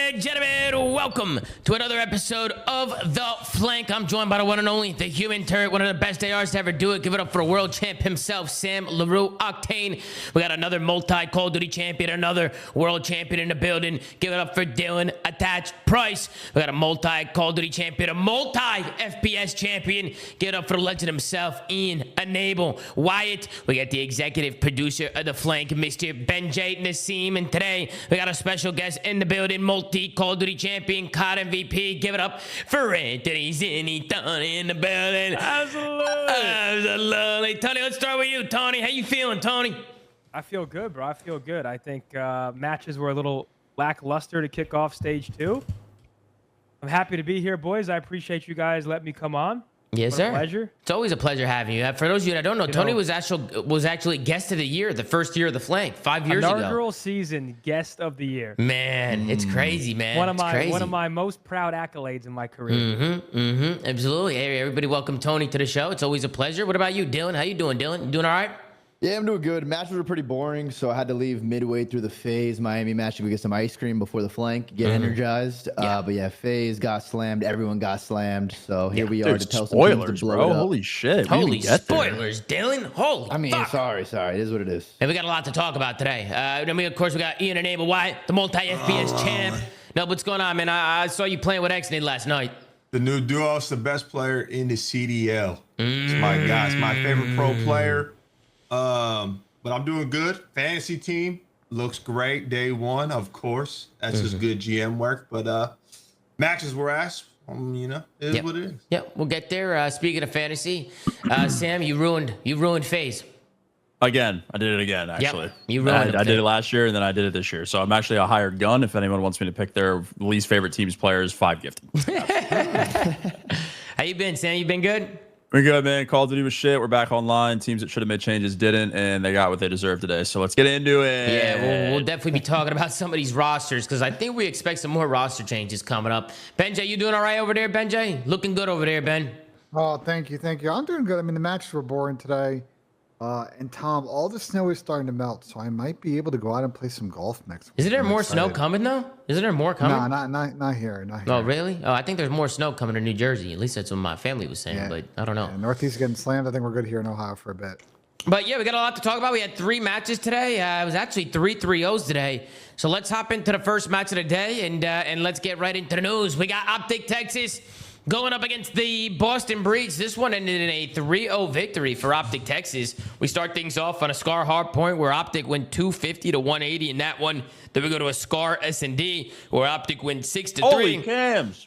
and gentlemen, welcome to another episode of The Flank. I'm joined by the one and only, the human turret, one of the best ARs to ever do it. Give it up for a world champ himself, Sam LaRue, Octane. We got another multi-Call of Duty champion, another world champion in the building. Give it up for Dylan Attach Price. We got a multi-Call of Duty champion, a multi-FPS champion. Give it up for the legend himself, Octane and Enable. Wyatt, we got the executive producer of The Flank, Mr. BenJ Nassim. And today, we got a special guest in the building, multi-Call of Duty champion, COD MVP. Give it up for Anthony Tony in the building. Absolutely. Tony, let's start with you, Tony. How you feeling, Tony? I feel good, bro. I feel good. I think matches were a little lackluster to kick off stage 2. I'm happy to be here, boys. I appreciate you guys letting me come on. Yes, sir. Pleasure. It's always a pleasure having you. For those of you that don't know, Tony was actually guest of the year, the first year of the Flank, 5 years ago. Inaugural season guest of the year. Man, it's crazy, man. One of my most proud accolades in my career. Absolutely. Hey, everybody, welcome Tony to the show. It's always a pleasure. What about you, Dylan? How you doing, Dylan? You doing all right? Yeah, I'm doing good. Matches were pretty boring, so I had to leave midway through the FaZe Miami match to go get some ice cream before the Flank, get energized. But yeah, FaZe got slammed. Everyone got slammed. So here we are to tell some teams to blow it up. Holy shit. Holy spoilers, Dylan. Holy fuck. Sorry. It is what it is. And we got a lot to talk about today. Then of course, we got Octane and Enable, Wyatt, the multi-FPS champ. No, what's going on, man? I saw you playing with X-Nade last night. The new duo's the best player in the CDL. It's my guy. It's my favorite pro player. But I'm doing good. Fantasy team looks great. Day one, of course. That's just good GM work. But matches were asked. You know, it is what it is. Yeah, we'll get there. Speaking of fantasy, Sam, you ruined FaZe. Again, I did it again, actually. Yep, you ruined it. I did it last year, and then I did it this year. So I'm actually a hired gun. If anyone wants me to pick their least favorite team's players, 5 gifted. How you been, Sam? You been good? We're good, man. Call of Duty was shit. We're back online. Teams that should have made changes didn't, and they got what they deserved today. So let's get into it. Yeah, we'll definitely be talking about some of these rosters because I think we expect some more roster changes coming up. BenJ, you doing all right over there, BenJ? Looking good over there, Ben. Oh, thank you. I'm doing good. I mean, the matches were boring today. And Tom, all the snow is starting to melt, so I might be able to go out and play some golf next week. Isn't there more snow coming though? Isn't there more coming? No, not here. Oh, really? Oh, I think there's more snow coming to New Jersey. At least that's what my family was saying, but I don't know. Yeah, Northeast getting slammed. I think we're good here in Ohio for a bit. But yeah, we got a lot to talk about. We had 3 matches today. It was actually 3 3-0s today. So let's hop into the first match of the day and let's get right into the news. We got Optic, Texas, going up against the Boston Breach. This one ended in a 3-0 victory for Optic Texas. We start things off on a Scar hard point where Optic went 250 to 180 in that one. Then we go to a Scar S&D where Optic went 6-3. Holy cams.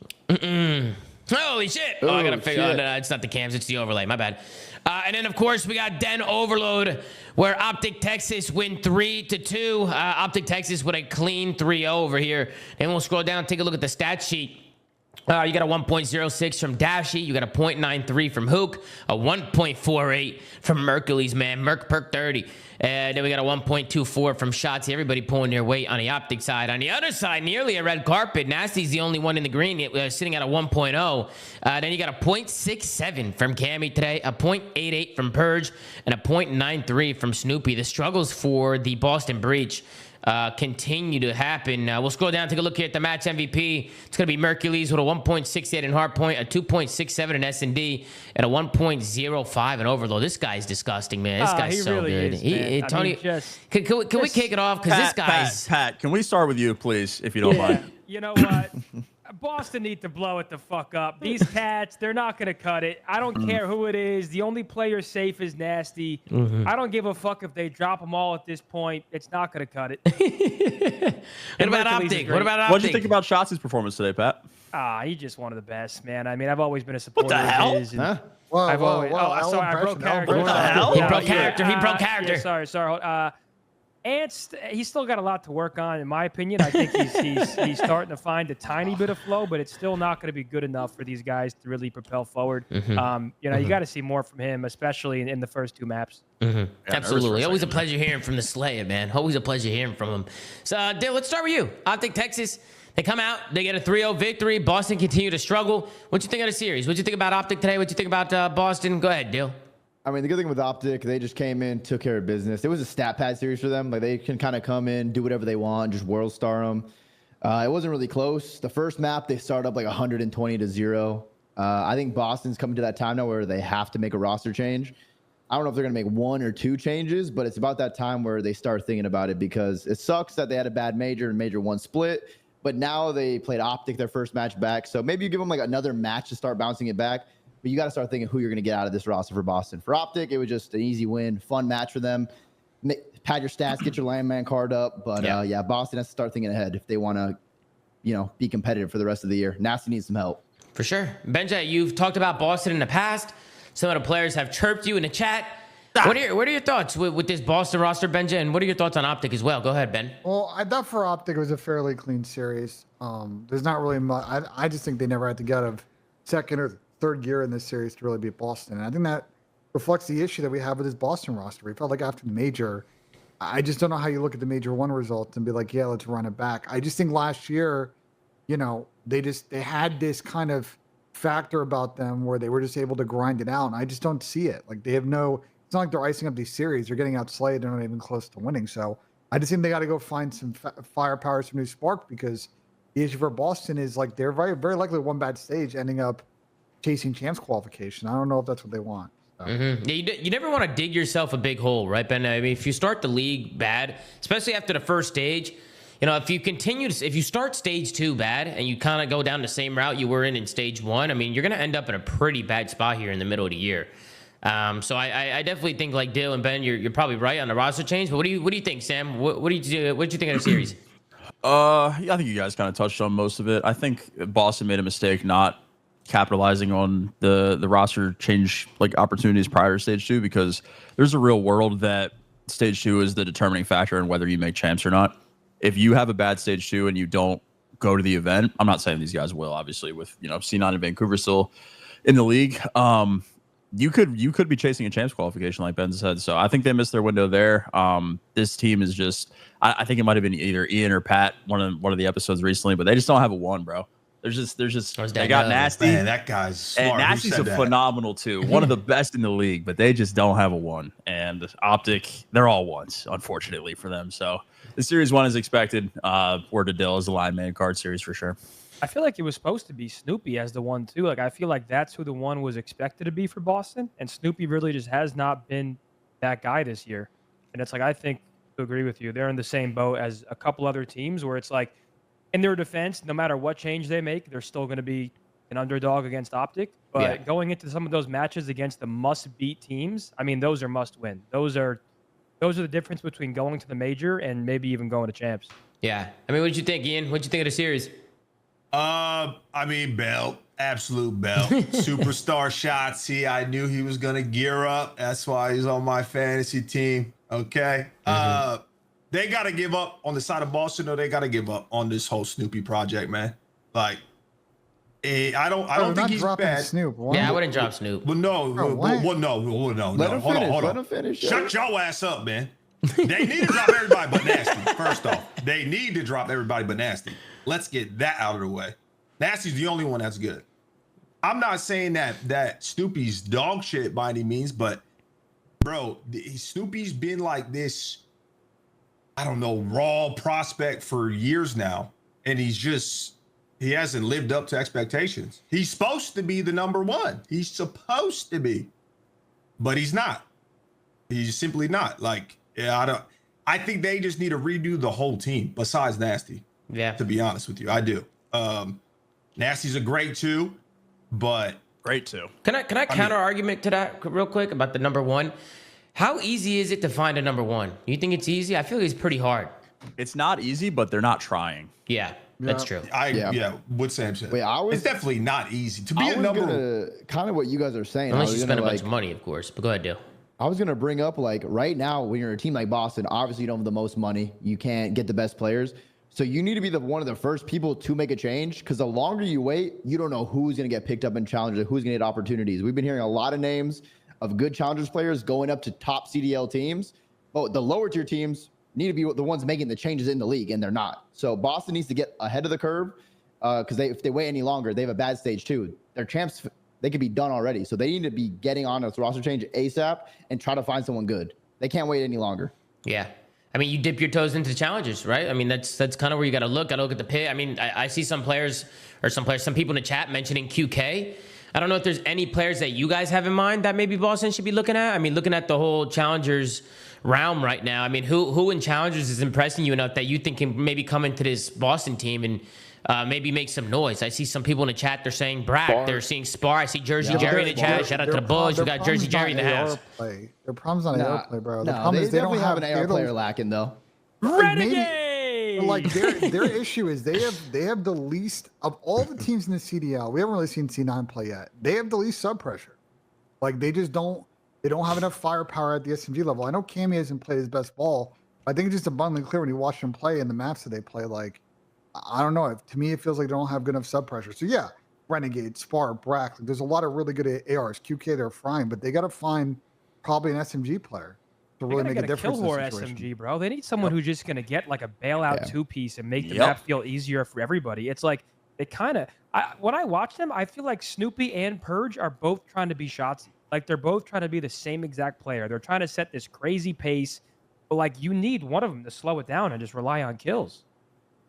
Holy shit. Oh, I got to figure out. No, it's not the cams. It's the overlay. My bad. And then, of course, we got Den Overload where Optic Texas win 3-2. Optic Texas with a clean 3-0 over here. And we'll scroll down and take a look at the stat sheet. You got a 1.06 from Dashy. You got a 0.93 from Hook. A 1.48 from Mercules, man. Perk 30. And then we got a 1.24 from Shotsy. Everybody pulling their weight on the Optic side. On the other side, nearly a red carpet. Nasty's the only one in the green, sitting at a 1.0. Then you got a 0.67 from Cammy today, a 0.88 from Purge, and a 0.93 from Snoopy. The struggles for the Boston Breach continue to happen. We'll scroll down, take a look here at the match MVP. It's going to be Mercules with a 1.68 in hardpoint, a 2.67 in S&D, and a 1.05 in Overload. This guy's disgusting, man. This guy's so really good. Is, Tony, can we kick it off? Because this guy's... Pat, can we start with you, please, if you don't mind? You know what? Boston need to blow it the fuck up. These cats, they're not going to cut it. I don't care who it is. The only player safe is Nasty. I don't give a fuck if they drop them all at this point. It's not going to cut it. What about Optic? What did you think about Shotzi's performance today, Pat? He's just one of the best, man. I mean, I've always been a supporter What the hell? of his. Whoa, sorry, I broke character. What the hell? He broke character. He broke character. Yeah, sorry. He's still got a lot to work on, in my opinion. I think he's starting to find a tiny bit of flow, but it's still not going to be good enough for these guys to really propel forward. You got to see more from him, especially in the first 2 maps. Absolutely. Always a pleasure hearing from the Slayer, man. Always a pleasure hearing from him. So, Dale, let's start with you. Optic Texas, they come out, they get a 3-0 victory. Boston continue to struggle. What you think of the series? What you think about Optic today? What you think about Boston? Go ahead, Dale. I mean, the good thing with Optic, they just came in, took care of business. It was a stat pad series for them. Like, they can kind of come in, do whatever they want, just world star them. It wasn't really close. The first map, they started up like 120-0. I think Boston's coming to that time now where they have to make a roster change. I don't know if they're going to make 1 or 2 changes, but it's about that time where they start thinking about it, because it sucks that they had a bad major and major 1 split, but now they played Optic their first match back. So maybe you give them like another match to start bouncing it back, but you got to start thinking who you're going to get out of this roster for Boston. For Optic, it was just an easy win, fun match for them. Pad your stats, get your landman card up. But yeah, Boston has to start thinking ahead if they want to, be competitive for the rest of the year. Nasty needs some help. For sure. BenJ, you've talked about Boston in the past. Some of the players have chirped you in the chat. What are your thoughts with this Boston roster, BenJ? And what are your thoughts on Optic as well? Go ahead, Ben. Well, I thought for Optic it was a fairly clean series. There's not really much. I just think they never had to get out of second or third gear in this series to really beat Boston. And I think that reflects the issue that we have with this Boston roster. We felt like after the major, I just don't know how you look at the major 1 results and be like, yeah, let's run it back. I just think last year, they had this kind of factor about them where they were just able to grind it out. And I just don't see it. Like, they have it's not like they're icing up these series. They're getting outslayed. They're not even close to winning. So I just think they got to go find some firepower, some new spark, because the issue for Boston is like they're very, very likely one bad stage ending up chasing champs qualification. I don't know if that's what they want. So. Mm-hmm. Yeah, you never want to dig yourself a big hole, right, Ben? I mean, if you start the league bad, especially after the first stage, if you start stage 2 bad and you kind of go down the same route you were in stage 1, I mean, you're going to end up in a pretty bad spot here in the middle of the year. So I definitely think, like Dale and Ben, you're probably right on the roster change. But what do you think, Sam? What did you think of the series? I think you guys kind of touched on most of it. I think Boston made a mistake not capitalizing on the roster change opportunities prior to stage 2, because there's a real world that stage 2 is the determining factor in whether you make champs or not. If you have a bad stage 2 and you don't go to the event, I'm not saying these guys will, obviously, with C9 and Vancouver still in the league. You could be chasing a champs qualification, like Ben said. So I think they missed their window there. This team is just, I think it might have been either Ian or Pat, one of the episodes recently, but they just don't have a 1, bro. They got Nasty. Man, that guy's smart. And Nasty's phenomenal too. One of the best in the league, but they just don't have a 1. And Optic, they're all 1s, unfortunately for them. So the series 1 is expected. Word to Dill is the line man card series for sure. I feel like it was supposed to be Snoopy as the 1 too. Like, I feel like that's who the 1 was expected to be for Boston, and Snoopy really just has not been that guy this year. And it's like, I think, to agree with you, they're in the same boat as a couple other teams where it's like, in their defense, no matter what change they make, they're still going to be an underdog against Optic. But going into some of those matches against the must-beat teams, I mean, those are must-win. Those are the difference between going to the major and maybe even going to champs. Yeah. I mean, what did you think, Ian? What did you think of the series? I mean, belt, absolute belt, superstar shots. I knew he was gonna gear up. That's why he's on my fantasy team. Okay. They gotta give up on the side of Boston, or they gotta give up on this whole Snoopy project, man. Like, I don't think he's bad. Snoop. Yeah, I wouldn't drop Snoop. Well, no. Let him Hold finish. on. Finish. Shut your ass up, man. They need to drop everybody but Nasty. First off, they need to drop everybody but Nasty. Let's get that out of the way. Nasty's the only one that's good. I'm not saying that Snoopy's dog shit by any means, but bro, Snoopy's been like this, I don't know, raw prospect for years now, and he hasn't lived up to expectations. He's supposed to be the number 1. He's supposed to be, but he's not. He's simply not. Like, I think they just need to redo the whole team besides Nasty. Yeah. To be honest with you, I do. Nasty's a great 2, but great 2. Can I counter argument to that real quick about the number 1? How easy is it to find a number 1? You think it's easy? I feel like it's pretty hard. It's not easy, but they're not trying. Yeah, that's true. What Sam said. Wait, it's definitely not easy to be a number. Kind of what you guys are saying. Unless you spend a bunch of money, of course. But go ahead, Dale. I was gonna bring up, like, right now when you're a team like Boston, obviously you don't have the most money. You can't get the best players. So you need to be one of the first people to make a change, because the longer you wait, you don't know who's going to get picked up in challenges, who's going to get opportunities. We've been hearing a lot of names of good challengers players going up to top CDL teams, but the lower tier teams need to be the ones making the changes in the league, and they're not. So Boston needs to get ahead of the curve, because if they wait any longer, they have a bad stage 2. Their champs, they could be done already. So they need to be getting on a roster change ASAP and try to find someone good. They can't wait any longer. Yeah. I mean, you dip your toes into challengers, right? I mean, that's kind of where you got to look. Got to look at the pit. I mean, I see some players, some people in the chat mentioning QK. I don't know if there's any players that you guys have in mind that maybe Boston should be looking at. I mean, looking at the whole challengers realm right now. I mean, who in challengers is impressing you enough that you think can maybe come into this Boston team and maybe make some noise? I see some people in the chat. They're saying Brack. They're seeing Spar. I see Jersey Jerry in the chat. Shout out to the Bulls. We got Jersey Jerry in the house. Their problem's not AR play, bro. The No, problem they is they don't definitely have have an AR player lacking though. Renegade! Like their issue is they have the least of all the teams in the CDL. We haven't really seen C9 play yet. They have the least sub pressure. Like they don't have enough firepower at the SMG level. I know Cammy hasn't played his best ball. I think it's just abundantly clear when you watch them play and the maps that they play. Like I don't know. To me, it feels like they don't have good enough sub pressure. So yeah, Renegade, Spar, Brack. Like, there's a lot of really good ARs. QK, they're fine, but they got to find probably an SMG player to really make a difference. Kill War SMG, bro. They need someone who's just gonna get like a bailout two-piece and make the map feel easier for everybody. It's like they kind of. When I watch them, I feel like Snoopy and Purge are both trying to be Shotzzy. Like they're both trying to be the same exact player. They're trying to set this crazy pace, but like you need one of them to slow it down and just rely on kills.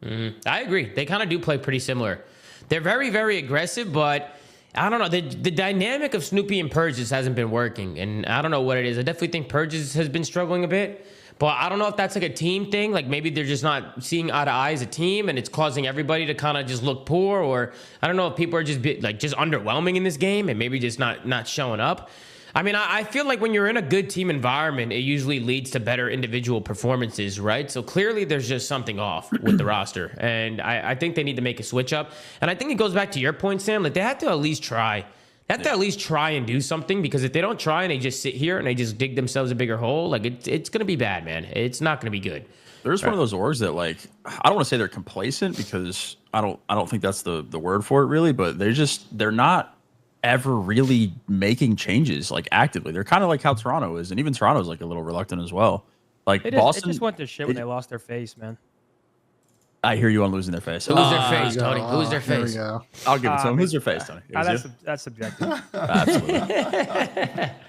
I agree. They kind of do play pretty similar. They're very, very aggressive, but I don't know. The dynamic of Snoopy and Purge just hasn't been working, and I don't know what it is. I definitely think Purge has been struggling a bit, but I don't know if that's like a team thing. Like maybe they're just not seeing eye to eye as a team, and it's causing everybody to kind of just look poor, or I don't know if people are just just underwhelming in this game and maybe just not showing up. I mean, I feel like when you're in a good team environment, it usually leads to better individual performances, right? So clearly there's just something off with the roster. And I think they need to make a switch up. And I think it goes back to your point, Sam. Like, they have to at least try. They have to at least try and do something, because if they don't try and they just sit here and they just dig themselves a bigger hole, like, it's going to be bad, man. It's not going to be good. There's one of those orgs that, like, I don't want to say they're complacent, because I don't think that's the word for it, really. But they're not ever really making changes like actively. They're kind of like how Toronto is, and even Toronto's like a little reluctant as well. Like Boston, it just went to shit when they lost their face, man. I hear you on losing their face. Who's their face, Tony? Who's their face? I'll give it to them. Who's their face, Tony? That's subjective. Absolutely.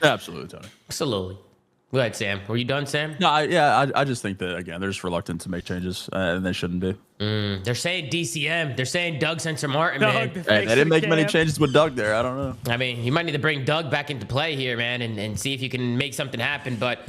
Absolutely, Tony. Absolutely. Go ahead, Sam. Were you done, Sam? No, I just think that, again, they're just reluctant to make changes, and they shouldn't be. They're saying DCM. They're saying Doug Sensor Martin, man. Hey, they didn't make many changes with Doug there. I don't know. I mean, you might need to bring Doug back into play here, man, and see if you can make something happen. But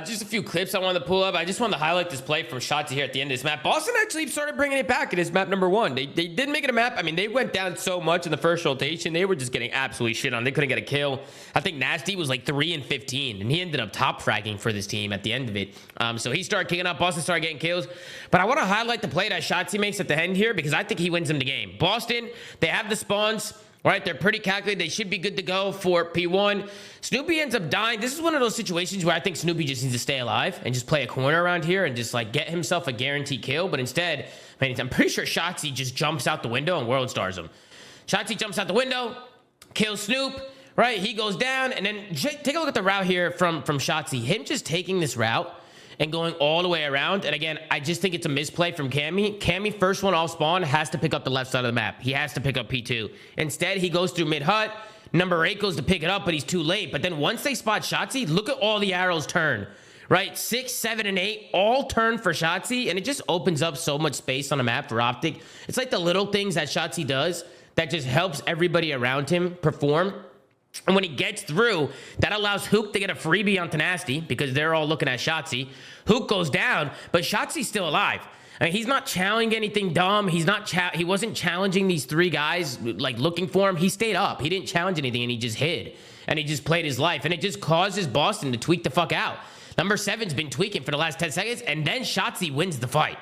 just a few clips I wanted to pull up. I just wanted to highlight this play from Shotzzy here at the end of this map. Boston actually started bringing it back in his map number 1. They didn't make it a map. I mean, they went down so much in the first rotation. They were just getting absolutely shit on. They couldn't get a kill. I think Nasty was like 3 and 15, and he ended up top fragging for this team at the end of it. So he started kicking up. Boston started getting kills. But I want to highlight the play that Shotzzy makes at the end here, because I think he wins them the game. Boston, they have the spawns. Right, they're pretty calculated. They should be good to go for P1. Snoopy ends up dying. This is one of those situations where I think Snoopy just needs to stay alive and just play a corner around here and just like get himself a guaranteed kill. But instead, man, I'm pretty sure Shotzzy just jumps out the window and world stars him. Shotzzy jumps out the window, kills Snoop. Right, he goes down, and then take a look at the route here from Shotzzy. Him just taking this route and going all the way around. And again, I just think it's a misplay from Cammy. Cammy, first one off spawn, has to pick up the left side of the map. He has to pick up P2. Instead, he goes through mid-hut. Number 8 goes to pick it up, but he's too late. But then once they spot Shotzzy, look at all the arrows turn. Right, 6, 7, and 8 all turn for Shotzzy, and it just opens up so much space on the map for Optic. It's like the little things that Shotzzy does that just helps everybody around him perform. And when he gets through, that allows Hook to get a freebie onto Nasty, because they're all looking at Shotzzy. Hook goes down, but Shotzi's still alive. I mean, he's not challenging anything dumb. He wasn't challenging these 3 guys, like looking for him. He stayed up. He didn't challenge anything, and he just hid. And he just played his life. And it just causes Boston to tweak the fuck out. Number 7's been tweaking for the last 10 seconds, and then Shotzzy wins the fight.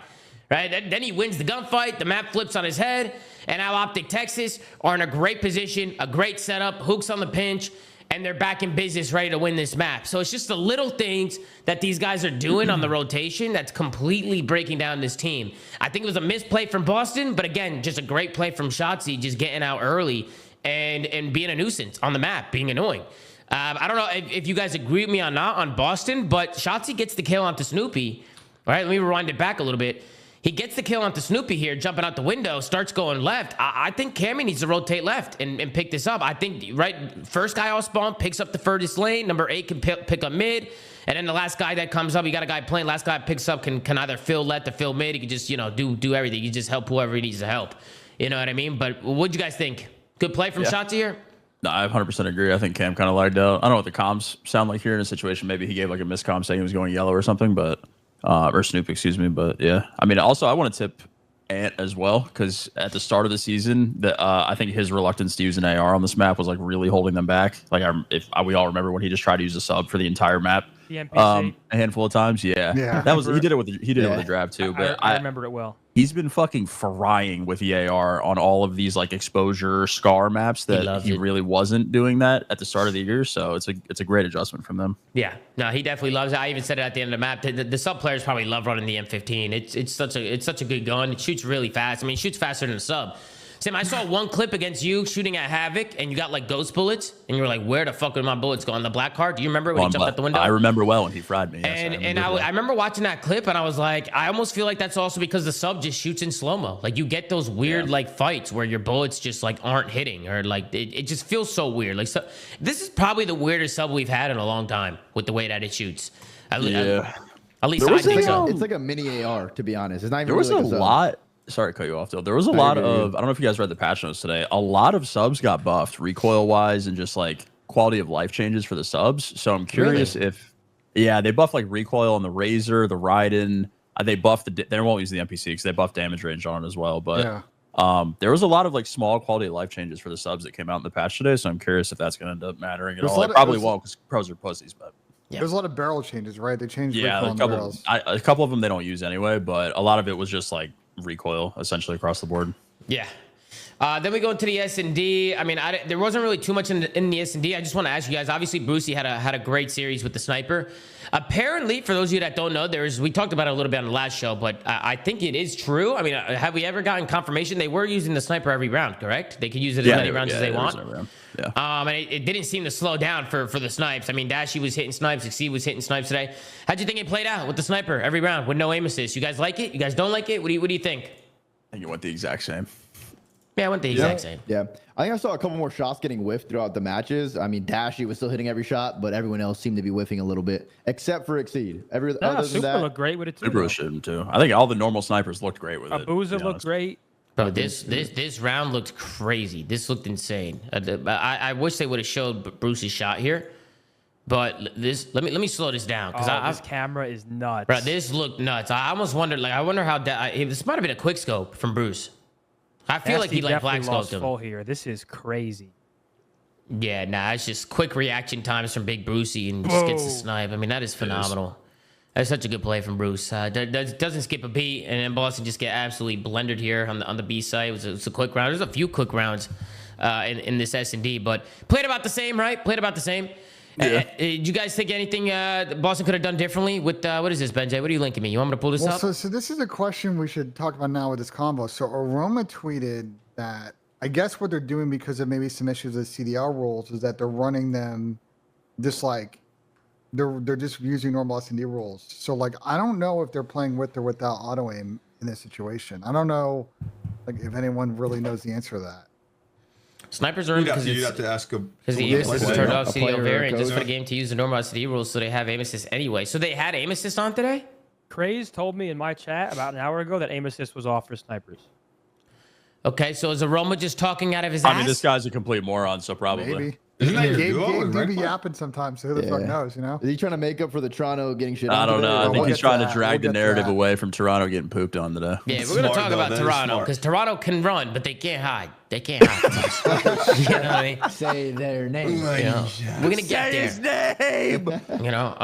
Right? Then he wins the gunfight. The map flips on his head. And now Optic Texas are in a great position, a great setup. Hook's on the pinch, and they're back in business, ready to win this map. So it's just the little things that these guys are doing on the rotation that's completely breaking down this team. I think it was a misplay from Boston, but again, just a great play from Shotzzy, just getting out early and being a nuisance on the map, being annoying. I don't know if you guys agree with me or not on Boston, but Shotzzy gets the kill onto Snoopy. All right, let me rewind it back a little bit. He gets the kill onto Snoopy here, jumping out the window, starts going left. I think Cammy needs to rotate left and pick this up. I think, right, first guy off spawn picks up the furthest lane. Number 8 can pick up mid. And then the last guy that comes up, you got a guy playing. Last guy picks up can either fill left to fill mid. He can just, you know, do everything. You just help whoever he needs to help. You know what I mean? But what'd you guys think? Good play from Shotzi here? No, I 100% agree. I think Cam kind of lagged out. I don't know what the comms sound like here in a situation. Maybe he gave like a miscomm saying he was going yellow or something, but or Snoop, excuse me. But yeah, I mean, also I want to tip Ant as well, because at the start of the season, I think his reluctance to use an AR on this map was like really holding them back. Like we all remember when he just tried to use a sub for the entire map, The NPC. a handful of times. Yeah, that was he did it with the draft too. But I remember it well. He's been fucking frying with the AR on all of these like exposure scar maps that he really wasn't doing that at the start of the year. So it's a great adjustment from them. Yeah, no, he definitely loves it. I even said it at the end of the map. The sub players probably love running the M15. It's such a good gun. It shoots really fast. I mean, it shoots faster than a sub. Sam, I saw one clip against you shooting at Havoc, and you got like ghost bullets, and you were like, "Where the fuck are my bullets going?" The black card. Do you remember when he jumped out the window? I remember well when he fried me. Yes, I remember watching that clip, and I was like, I almost feel like that's also because the sub just shoots in slow mo. Like you get those weird like fights where your bullets just like aren't hitting, or like it just feels so weird. Like this is probably the weirdest sub we've had in a long time with the way that it shoots. At least I think so. It's like a mini AR, to be honest. It's not even there was really a lot. Sorry to cut you off, though. There was a lot of, I don't know if you guys read the patch notes today. A lot of subs got buffed recoil-wise and just like quality of life changes for the subs. So I'm curious if, they buffed like recoil on the Razor, the Raiden. They buffed they won't use the NPC because they buffed damage range on it as well. But there was a lot of like small quality of life changes for the subs that came out in the patch today. So I'm curious if that's going to end up mattering at all. It probably won't because pros are pussies, but. Yeah. There's a lot of barrel changes, right? They changed recoil on barrels. A couple of them they don't use anyway, but a lot of it was just like recoil essentially across the board. Yeah. Then we go into the S&D. I mean, there wasn't really too much in the S&D. I just want to ask you guys. Obviously, Brucey had a great series with the sniper. Apparently, for those of you that don't know, we talked about it a little bit on the last show, but I think it is true. I mean, have we ever gotten confirmation? They were using the sniper every round, correct? They could use it as many rounds as they want. Yeah. And it didn't seem to slow down for the snipes. I mean, Dashy was hitting snipes. Exceed was hitting snipes today. How'd you think it played out with the sniper every round with no aim assist? You guys like it? You guys don't like it? What do you think? I think it went the exact same. Yeah, I went the exact same. Yeah. I think I saw a couple more shots getting whiffed throughout the matches. I mean, Dashy was still hitting every shot, but everyone else seemed to be whiffing a little bit, except for Exceed. Other than Super that, looked great with it too. Super was shooting too. I think all the normal snipers looked great with it. Abuza looked great. Bro, this round looked crazy. This looked insane. I wish they would have showed Bruce's shot here, but let me slow this down because this camera is nuts. Bro, this looked nuts. I almost wondered, like, I wonder how this might have been a quick scope from Bruce. I feel like he like black scoped him. Full here. This is crazy. Yeah, nah, it's just quick reaction times from Big Brucey and just gets the snipe. I mean, that is phenomenal. That's such a good play from Bruce. Doesn't skip a beat, and then Boston just get absolutely blended here on the B side. It was a quick round. There's a few quick rounds in this S&D, but played about the same, right? Played about the same. Yeah. Did you guys think anything Boston could have done differently with what is this, BenJ? What are you linking me? You want me to pull this up? So this is a question we should talk about now with this combo. So Aroma tweeted that I guess what they're doing because of maybe some issues with CDL rules is that they're running them just like they're just using normal S&D rules. So like I don't know if they're playing with or without auto aim in this situation. I don't know like if anyone really knows the answer to that. Snipers are in because you have to ask them. Because the aim assist is turned off CDL variant just for the game to use the normal SD rules, so they have aim assist anyway. So they had aim assist on today? Craze told me in my chat about an hour ago that aim assist was off for snipers. Okay, so is Aroma just talking out of his ass? I mean, this guy's a complete moron, so probably. Maybe. Isn't that your Gabe duo? do be yapping sometimes, so who the fuck knows, you know? Is he trying to make up for the Toronto getting shit on I don't today? know. I think he's trying to drag the We'll get to narrative that. away from Toronto getting pooped on today. Yeah, we're going to talk about Toronto because Toronto can run, but they can't hide. They can't hide. You know what I mean? Say their name. You know, we're going to get there. His name. You know,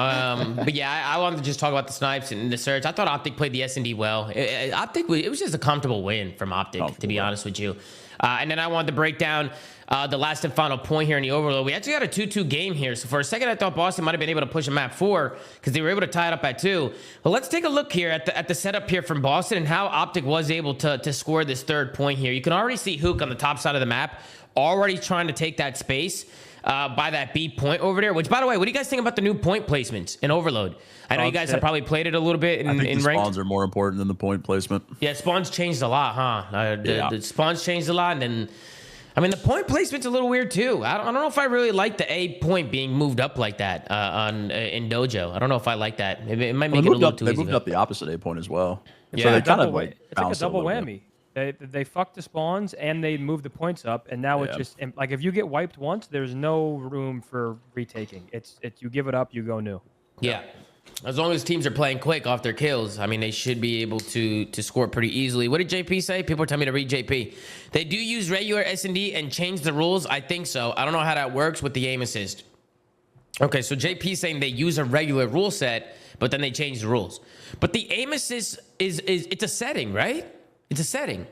but yeah, I wanted to just talk about the snipes and the surge. I thought Optic played the S&D well. Optic, it was just a comfortable win from Optic, to be honest with you. And then I wanted to break down the last and final point here in the overload. We actually had a 2-2 game here. So for a second, I thought Boston might have been able to push a map 4 because they were able to tie it up at 2. But let's take a look here at the setup here from Boston and how Optic was able to score this third point here. You can already see Hook on the top side of the map already trying to take that space by that B point over there. Which, by the way, what do you guys think about the new point placements in overload? I know you guys have probably played it a little bit in I think the ranked. spawns are more important than the point placement. Yeah, spawns changed a lot, huh? The spawns changed a lot, and then I mean, the point placement's a little weird too. I don't know if I really like the A point being moved up like that in Dojo. I don't know if I like that. It might make it a little too easy. They moved up the opposite A point as well. Yeah, So they kind of like it's like a balanced it double little whammy. They fucked the spawns and they moved the points up, and now it's just like if you get wiped once, there's no room for retaking. It's you give it up, you go new. Yeah. As long as teams are playing quick off their kills, I mean, they should be able to score pretty easily. What did JP say? People are telling me to read JP. They do use regular S&D and change the rules? I think so. I don't know how that works with the aim assist. Okay, so JP saying they use a regular rule set, but then they change the rules. But the aim assist is it's a setting, right? It's a setting.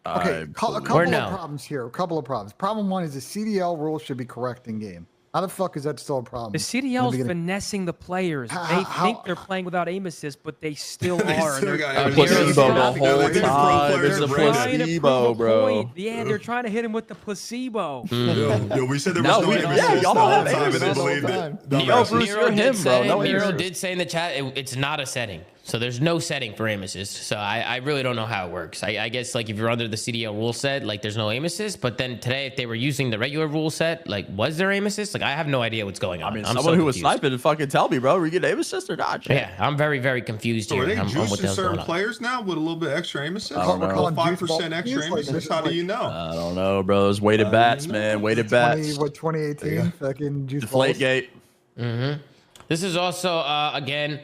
Okay, a couple of problems here. A couple of problems. Problem one is the CDL rule should be correct in game. How the fuck is that still a problem? The CDL's finessing the players. They think they're playing without aim assist, but they still are. placebo the whole time. It's a placebo, bro. Yeah, they're trying to hit him with the placebo. Yo, we said there was no aim assist y'all the don't whole have time, aim and they assist believed it. Miro bro. did say in the chat it's not a setting. So there's no setting for aim assist. So I really don't know how it works. I guess like if you're under the CDL rule set, like there's no aim assist. But then today, if they were using the regular rule set, like was there aim assist? Like I have no idea what's going on. I mean, I'm someone so who was confused. sniping, fucking tell me, bro. Were you getting aim assist or not? Yeah, I'm very, very confused So here. are they on what the juicing hell's certain going on. players now with a little bit extra aim assist? I don't know. Or 5% extra aim assist? How do you know? I don't know, bro. Those weighted bats, man. Weighted bats. 2018? Fucking juice Deflate balls. gate. This is also, again,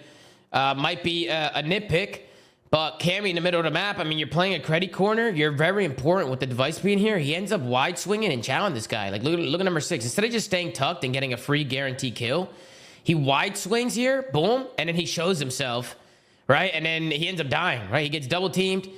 might be a nitpick, but Cammy in the middle of the map, I mean, you're playing a credit corner. You're very important with the device being here. He ends up wide swinging and chowing this guy. Like, look at number 6. Instead of just staying tucked and getting a free guarantee kill, he wide swings here, boom, and then he shows himself, right? And then he ends up dying, right? He gets double teamed,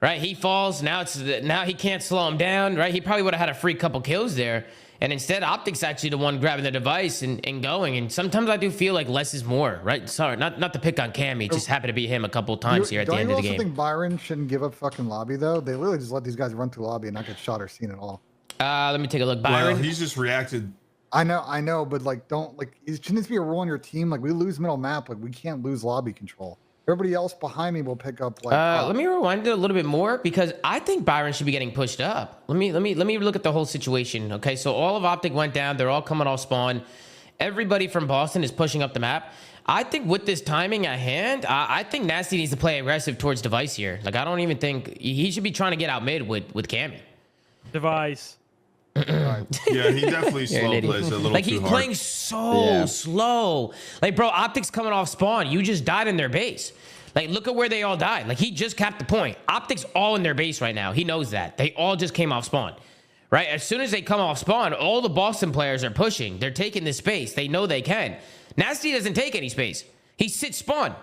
right? He falls. Now he can't slow him down, right? He probably would have had a free couple kills there. And instead, Optic's actually the one grabbing the device and going. And sometimes I do feel like less is more, right? Sorry, not to pick on Cammy. It just happened to be him a couple times here at the end of the game. Don't you also think Byron shouldn't give up fucking lobby, though? They literally just let these guys run through lobby and not get shot or seen at all. Let me take a look. Byron. Well, he's just reacted. I know, but like, shouldn't this be a rule on your team? Like, we lose middle map, like we can't lose lobby control. Everybody else behind me will pick up like. Let me rewind it a little bit more because I think Byron should be getting pushed up. Let me look at the whole situation. Okay, so all of Optic went down. They're all coming off spawn. Everybody from Boston is pushing up the map. I think with this timing at hand, I think Nasty needs to play aggressive towards Device here. Like I don't even think he should be trying to get out mid with Cammy. Device. Yeah, he definitely slow plays a little like too he's hard. playing so slow. Like bro, Optic's coming off spawn. You just died in their base. Like look at where they all died. Like he just capped the point. Optic's all in their base right now. He knows that. They all just came off spawn. Right? As soon as they come off spawn, all the Boston players are pushing. They're taking this space. They know they can. Nasty doesn't take any space. He sits spawn.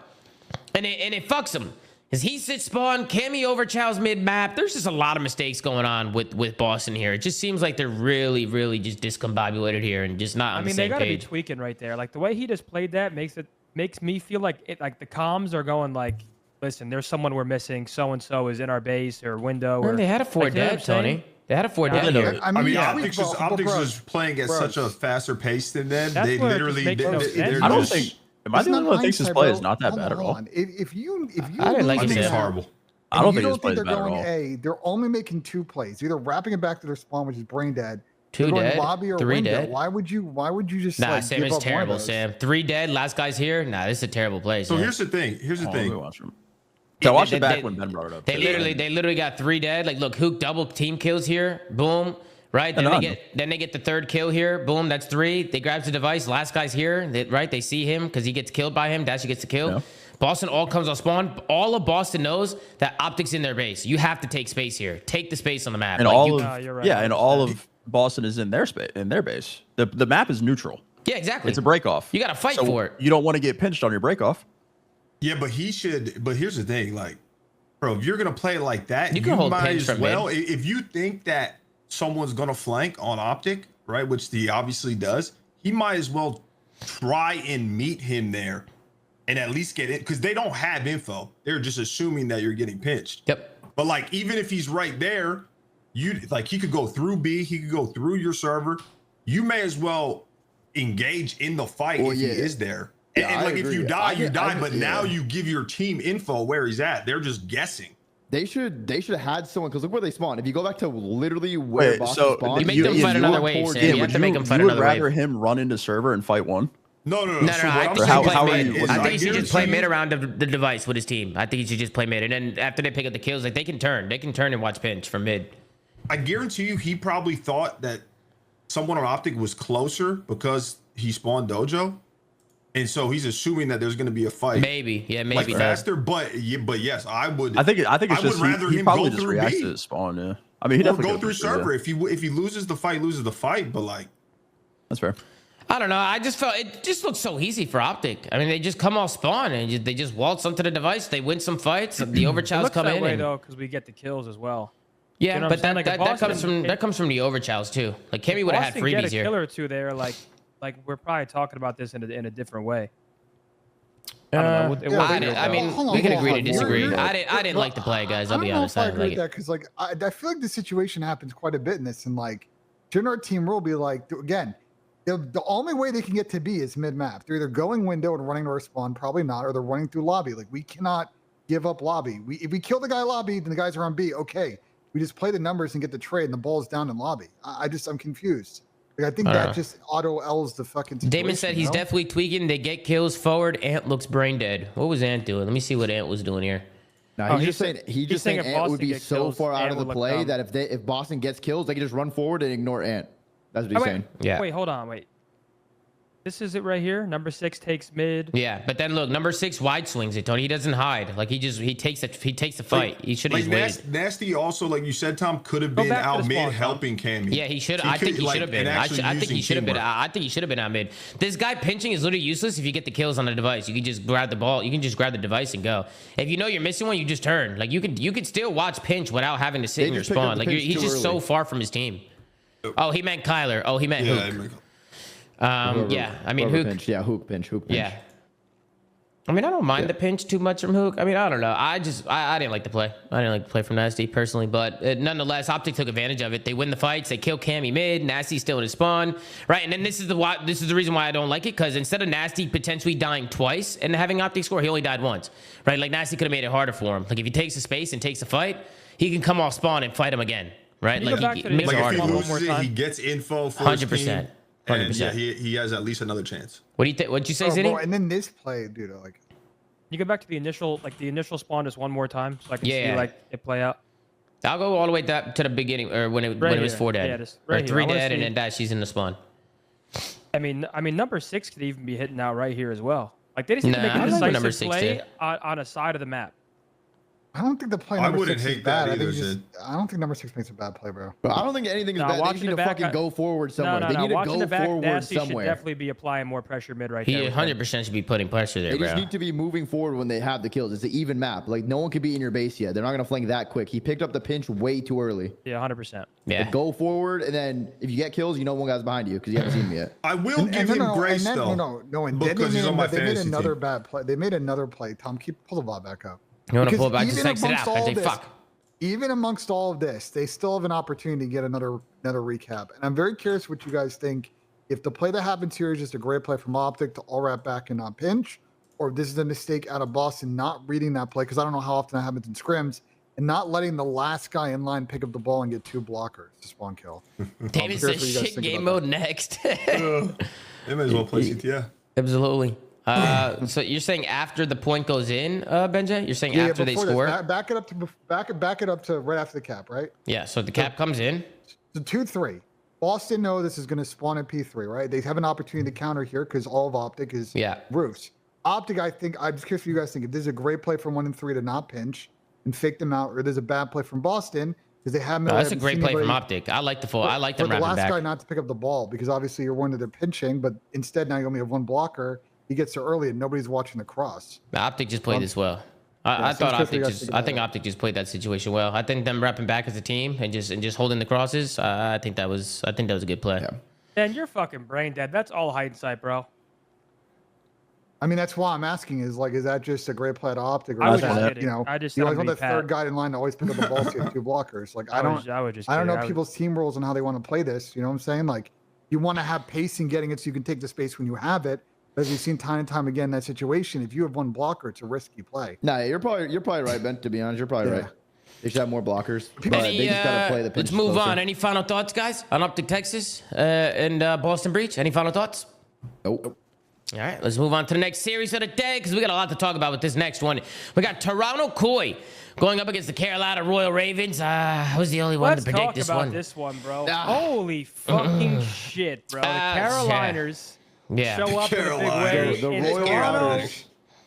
And it fucks him. Because he sits spawn, Cammy overchows mid-map. There's just a lot of mistakes going on with Boston here. It just seems like they're really, really just discombobulated here and just not on the same they gotta page. be tweaking right there. Like the way he just played that makes me feel like the comms are going like, listen, there's someone we're missing. So and so is in our base or window. Man, or they had a 4 dead, Tony. They had a 4 dead here. I mean, yeah, Optics was playing at such a faster pace than them. That's They where it just literally, makes no sense. I don't think. Am I It's the only not one that thinks his hindsight, play bro. is not that bad at Hold all? on. If you I didn't like I his think it's play. horrible. I don't you think his don't play think is they're bad at going all. A, they're only making 2 plays, either wrapping it back to their spawn, which is brain dead. 2 they're going dead, lobby or 3 window. dead. Why would you just Nah, like, Sam give is up one of terrible, those? Sam. 3 dead, last guy's here. Nah, this is a terrible play, So Sam. here's the thing. Here's the Let me thing. watch him. So I watched They- it back they- when Ben brought it up. They too. literally got 3 dead. Like, look, Hook double team kills here. Boom. Right? Then they get the 3rd kill here. Boom, that's 3. They grabs the device. Last guy's here. They see him because he gets killed by him. Dashy gets the kill. Yeah. Boston all comes on spawn. All of Boston knows that Optic's in their base. You have to take space here. Take the space on the map. And Like, all you- of you're right. and all of Boston is in their space, in their base. The map is neutral. yeah, exactly. It's a break off. You got to fight So for it. You don't want to get pinched on your break off. Yeah, but he should. But here's the thing, like, bro, if you're gonna play it like that, You can hold might pinch as from well. mid. If you think that someone's gonna flank on Optic, right, which he obviously does, he might as well try and meet him there, and at least get it because they don't have info. They're just assuming that you're getting pinched. Yep. But like, even if he's right there, you like he could go through B, he could go through your server. You may as well engage in the fight if he is there. Yeah, And I like if agree. you die, you die. But yeah. now you give your team info where he's at. They're just guessing. They should have had someone, because look where they spawn. If you go back to literally where Wait, Boston so spawned, You make them fight another wave, Sam. You have to make them fight another wave. Would you rather him run into server and fight one? No. No, So I what think I'm he should saying play is mid. I think he should just play guarantee mid you- around the device with his team. I think he should just play mid, and then after they pick up the kills, like they can turn and watch pinch from mid. I guarantee you, he probably thought that someone on Optic was closer because he spawned Dojo, and so he's assuming that there's going to be a fight. Maybe, yeah, maybe Like that. faster, but yes, I would. I think it's I just would rather he him probably go just through reacts B. to his spawn. Yeah, I mean he or definitely go through goes server. Yeah. If he loses the fight, loses the fight. But like, That's fair. I don't know. I just felt it just looked so easy for Optic. I mean, they just come off spawn and they just waltz onto the device. They win some fights. The It overchows looks come that in. way and- though, because we get the kills as well. yeah, You know what but I'm saying? that, Like, if that comes from the overchows too. Like Cammy would have had Boston get a freebies here. killer or two there, like we're probably talking about this in a different way. I don't know. It yeah, wasn't they- good, I though. mean, Hold on, we can hold agree on, to hold on. disagree. You're- I didn't like the play, guys. I'll be I don't know honest. if I I didn't agree like with it. that because like I feel like the situation happens quite a bit in this, and like shouldn't our team rule be like again, the only way they can get to B is mid map. They're either going window and running to our spawn, probably not, or they're running through lobby. Like we cannot give up lobby. If we kill the guy lobby, then the guys are on B. Okay, we just play the numbers and get the trade, and the ball's down in lobby. I'm confused. Like, I think that just auto L's the fucking situation. Damon said he's definitely tweaking. They get kills forward. Ant looks brain dead. What was Ant doing? Let me see what Ant was doing here. No, Oh, he's he's just saying if Ant would Boston be get so kills, far out Ant of the would look play dumb. that if Boston gets kills, they can just run forward and ignore Ant. That's what he's saying. Yeah. Wait, hold on, wait. This is it right here. Number 6 takes mid. Yeah, but then look, number 6 wide swings it, Tony. He doesn't hide. Like he takes the fight. He should have like just waited. Nasty also, like you said, Tom, could have Go been back to out the mid spawn, Tom. helping Cammy. Yeah, he should. I think he should have been. I think he should have been. I think he should have been out mid. This guy pinching is literally useless if you get the kills on the device. You can just grab the ball. You can just grab the device and go. If you know you're missing one, you just turn. Like you can still watch pinch without having to sit They in your just picked up spawn. the Like pinch he's too just so early. far from his team. Oh, he meant Kyler. Oh, he meant Hook. Yeah, I mean Whoever Hook. pinch. Yeah, Hook pinch. Yeah. I mean, I don't mind the pinch too much from Hook. I mean, I don't know. I didn't like the play. I didn't like the play from Nasty personally, but nonetheless, Optic took advantage of it. They win the fights. They kill Cammy mid. Nasty's still in his spawn, right? And then this is the reason why I don't like it, because instead of Nasty potentially dying twice and having Optic score, he only died once, right? Like Nasty could have made it harder for him. Like if he takes the space and takes the fight, he can come off spawn and fight him again, right? Can you go back Like to he the makes it Like if harder. he One more loses it, time. he gets info for 100%. his team, and 100%. yeah, he has at least another chance. What do you think? What'd you say, Oh, Ziddy? bro, and then this play, dude, like You go back to the initial spawn just one more time, so I can Yeah. see like it play out. I'll go all the way to the beginning, or when it was here. 4 dead, Yeah, just or right here. 3 I wanna dead, and see- then that she's in the spawn. I mean, number 6 could even be hitting out right here as well. Like they just need to Nah, make I a don't know what number decisive 6 play did. on a side of the map. I don't think the play I number wouldn't 6 is hate bad. that I think either, just, I don't think number 6 makes a bad play, bro. But I don't think anything is Nah, bad. They watching just need the to back, fucking go forward somewhere. No, They need to watching go the back, forward Nasty should somewhere. definitely be applying more pressure mid right He there. with 100% should be putting pressure there, They just bro. need to be moving forward when they have the kills. It's an even map. Like no one could be in your base yet. They're not gonna flank that quick. He picked up the pinch way too early. Yeah, 100%. Yeah. Like, go forward, and then if you get kills, you know one guy's behind you because you haven't seen him yet. I will give him grace and then, though. No, and then because he's on my they made fantasy another team. bad play. They made another play. Tom, pull the VOD back up. You want to Because pull it back? Just even exit out. amongst I all say this- fuck. Even amongst all of this, they still have an opportunity to get another recap. And I'm very curious what you guys think. If the play that happens here is just a great play from Optic to all wrap back and not pinch, or if this is a mistake out of Boston not reading that play, because I don't know how often that happens in scrims, and not letting the last guy in line pick up the ball and get 2 blockers to spawn kill. David curious says what you guys shit think game about mode next. They may as well play CTF. Absolutely. So you're saying after the point goes in, BenJ? You're saying after they before this, score? back it up to right after the cap, right? Yeah. So the cap comes in. So 2-3. Boston know this is going to spawn at P3, right? They have an opportunity to counter here because all of Optic is roofs. Optic, I think, I'm just curious what you guys think. If this is a great play from 1 and 3 to not pinch and fake them out, or there's a bad play from Boston because they haven't. No, that's a great play from Optic. I like I like them the wrapping last back. guy not to pick up the ball because obviously you're one that they're pinching, but instead now you only have 1 blocker. He gets there early and nobody's watching the cross. Optic just played this well. I so thought I'm curious what you Optic guys just. think I about think it. Optic just played that situation well. I think them wrapping back as a team and just holding the crosses. I think that was a good play. Yeah. Dan, you're fucking brain dead. That's all hindsight, bro. I mean, that's why I'm asking is that just a great play to Optic? Or I is was that, just kidding. you know, I just you said always I'm want the gonna be third guy in line to always pick up the ball so you have 2 blockers. Like, I don't kidding. know people's team rules and how they want to play this. You know what I'm saying? Like, you want to have pace in getting it so you can take the space when you have it. But as we've seen time and time again in that situation, if you have 1 blocker, it's a risky play. Nah, you're probably right, Ben. To be honest, you're probably right. They should have more blockers. But they just gotta play the pinch let's move closer. on. Any final thoughts, guys, on Optic Texas and Boston Breach? Any final thoughts? Nope. All right, let's move on to the next series of the day because we got a lot to talk about with this next one. We got Toronto Koi going up against the Carolina Royal Ravens. I was the only one Let's to predict talk this about one. this one, bro. Holy fucking shit, bro. The Caroliners show up in a big way. The And Royal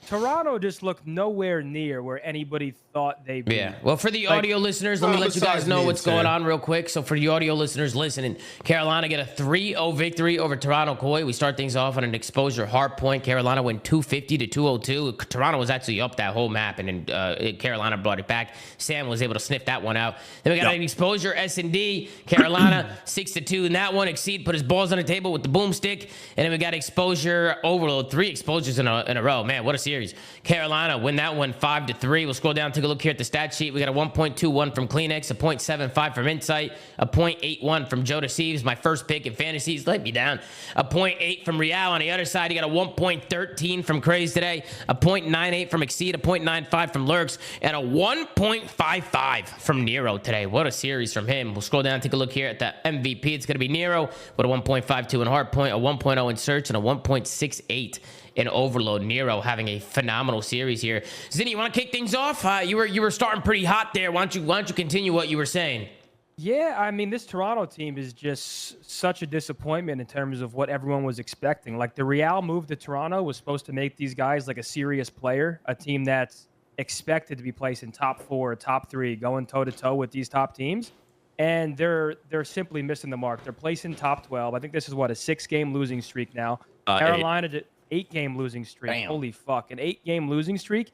Toronto just looked nowhere near where anybody thought they'd be. Yeah. Well, for the audio listeners, let me let you guys know what's going on real quick. So for the audio listeners listening, Carolina get a 3-0 victory over Toronto Koi. We start things off on an exposure hard point. Carolina went 250 to 202. Toronto was actually up that whole map, and then Carolina brought it back. Sam was able to sniff that one out. Then we got an exposure S&D. Carolina 6-2 in that one. Exceed put his balls on the table with the boomstick. And then we got exposure overload. 3 exposures in a row. Man, what a series. Carolina win that one 5-3. We'll scroll down, take a look here at the stat sheet. We got a 1.21 from Kleenex, a 0.75 from Insight, a 0.81 from Joe Deceives, my first pick in fantasies. Let me down. A 0.8 from Real. On the other side, you got a 1.13 from Craze today, a 0.98 from Exceed, a 0.95 from Lurks, and a 1.55 from Nero today. What a series from him. We'll scroll down, take a look here at the MVP. It's going to be Nero with a 1.52 in Hardpoint, a 1.0 in Search, and a 1.68 in Overload. Nero having a phenomenal series here. Zinni, you want to kick things off? You were starting pretty hot there. Why don't you continue what you were saying? Yeah, I mean, this Toronto team is just such a disappointment in terms of what everyone was expecting. Like, the Real move to Toronto was supposed to make these guys like a serious player, a team that's expected to be placed in top 4, top 3, going toe-to-toe with these top teams. And they're simply missing the mark. They're placing top 12. I think this is, what, a 6-game losing streak now. Carolina... 8-game losing streak. Damn. Holy fuck. An 8-game losing streak.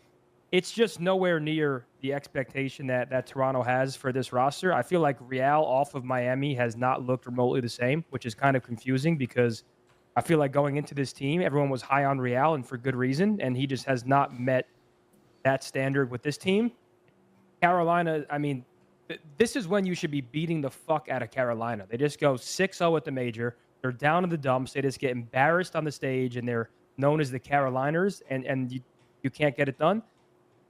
It's just nowhere near the expectation that Toronto has for this roster. I feel like Real off of Miami has not looked remotely the same, which is kind of confusing because I feel like going into this team, everyone was high on Real and for good reason, and he just has not met that standard with this team. Carolina, I mean, this is when you should be beating the fuck out of Carolina. They just go 6-0 at the major. They're down in the dumps. They just get embarrassed on the stage, and they're known as the Caroliners, and you can't get it done.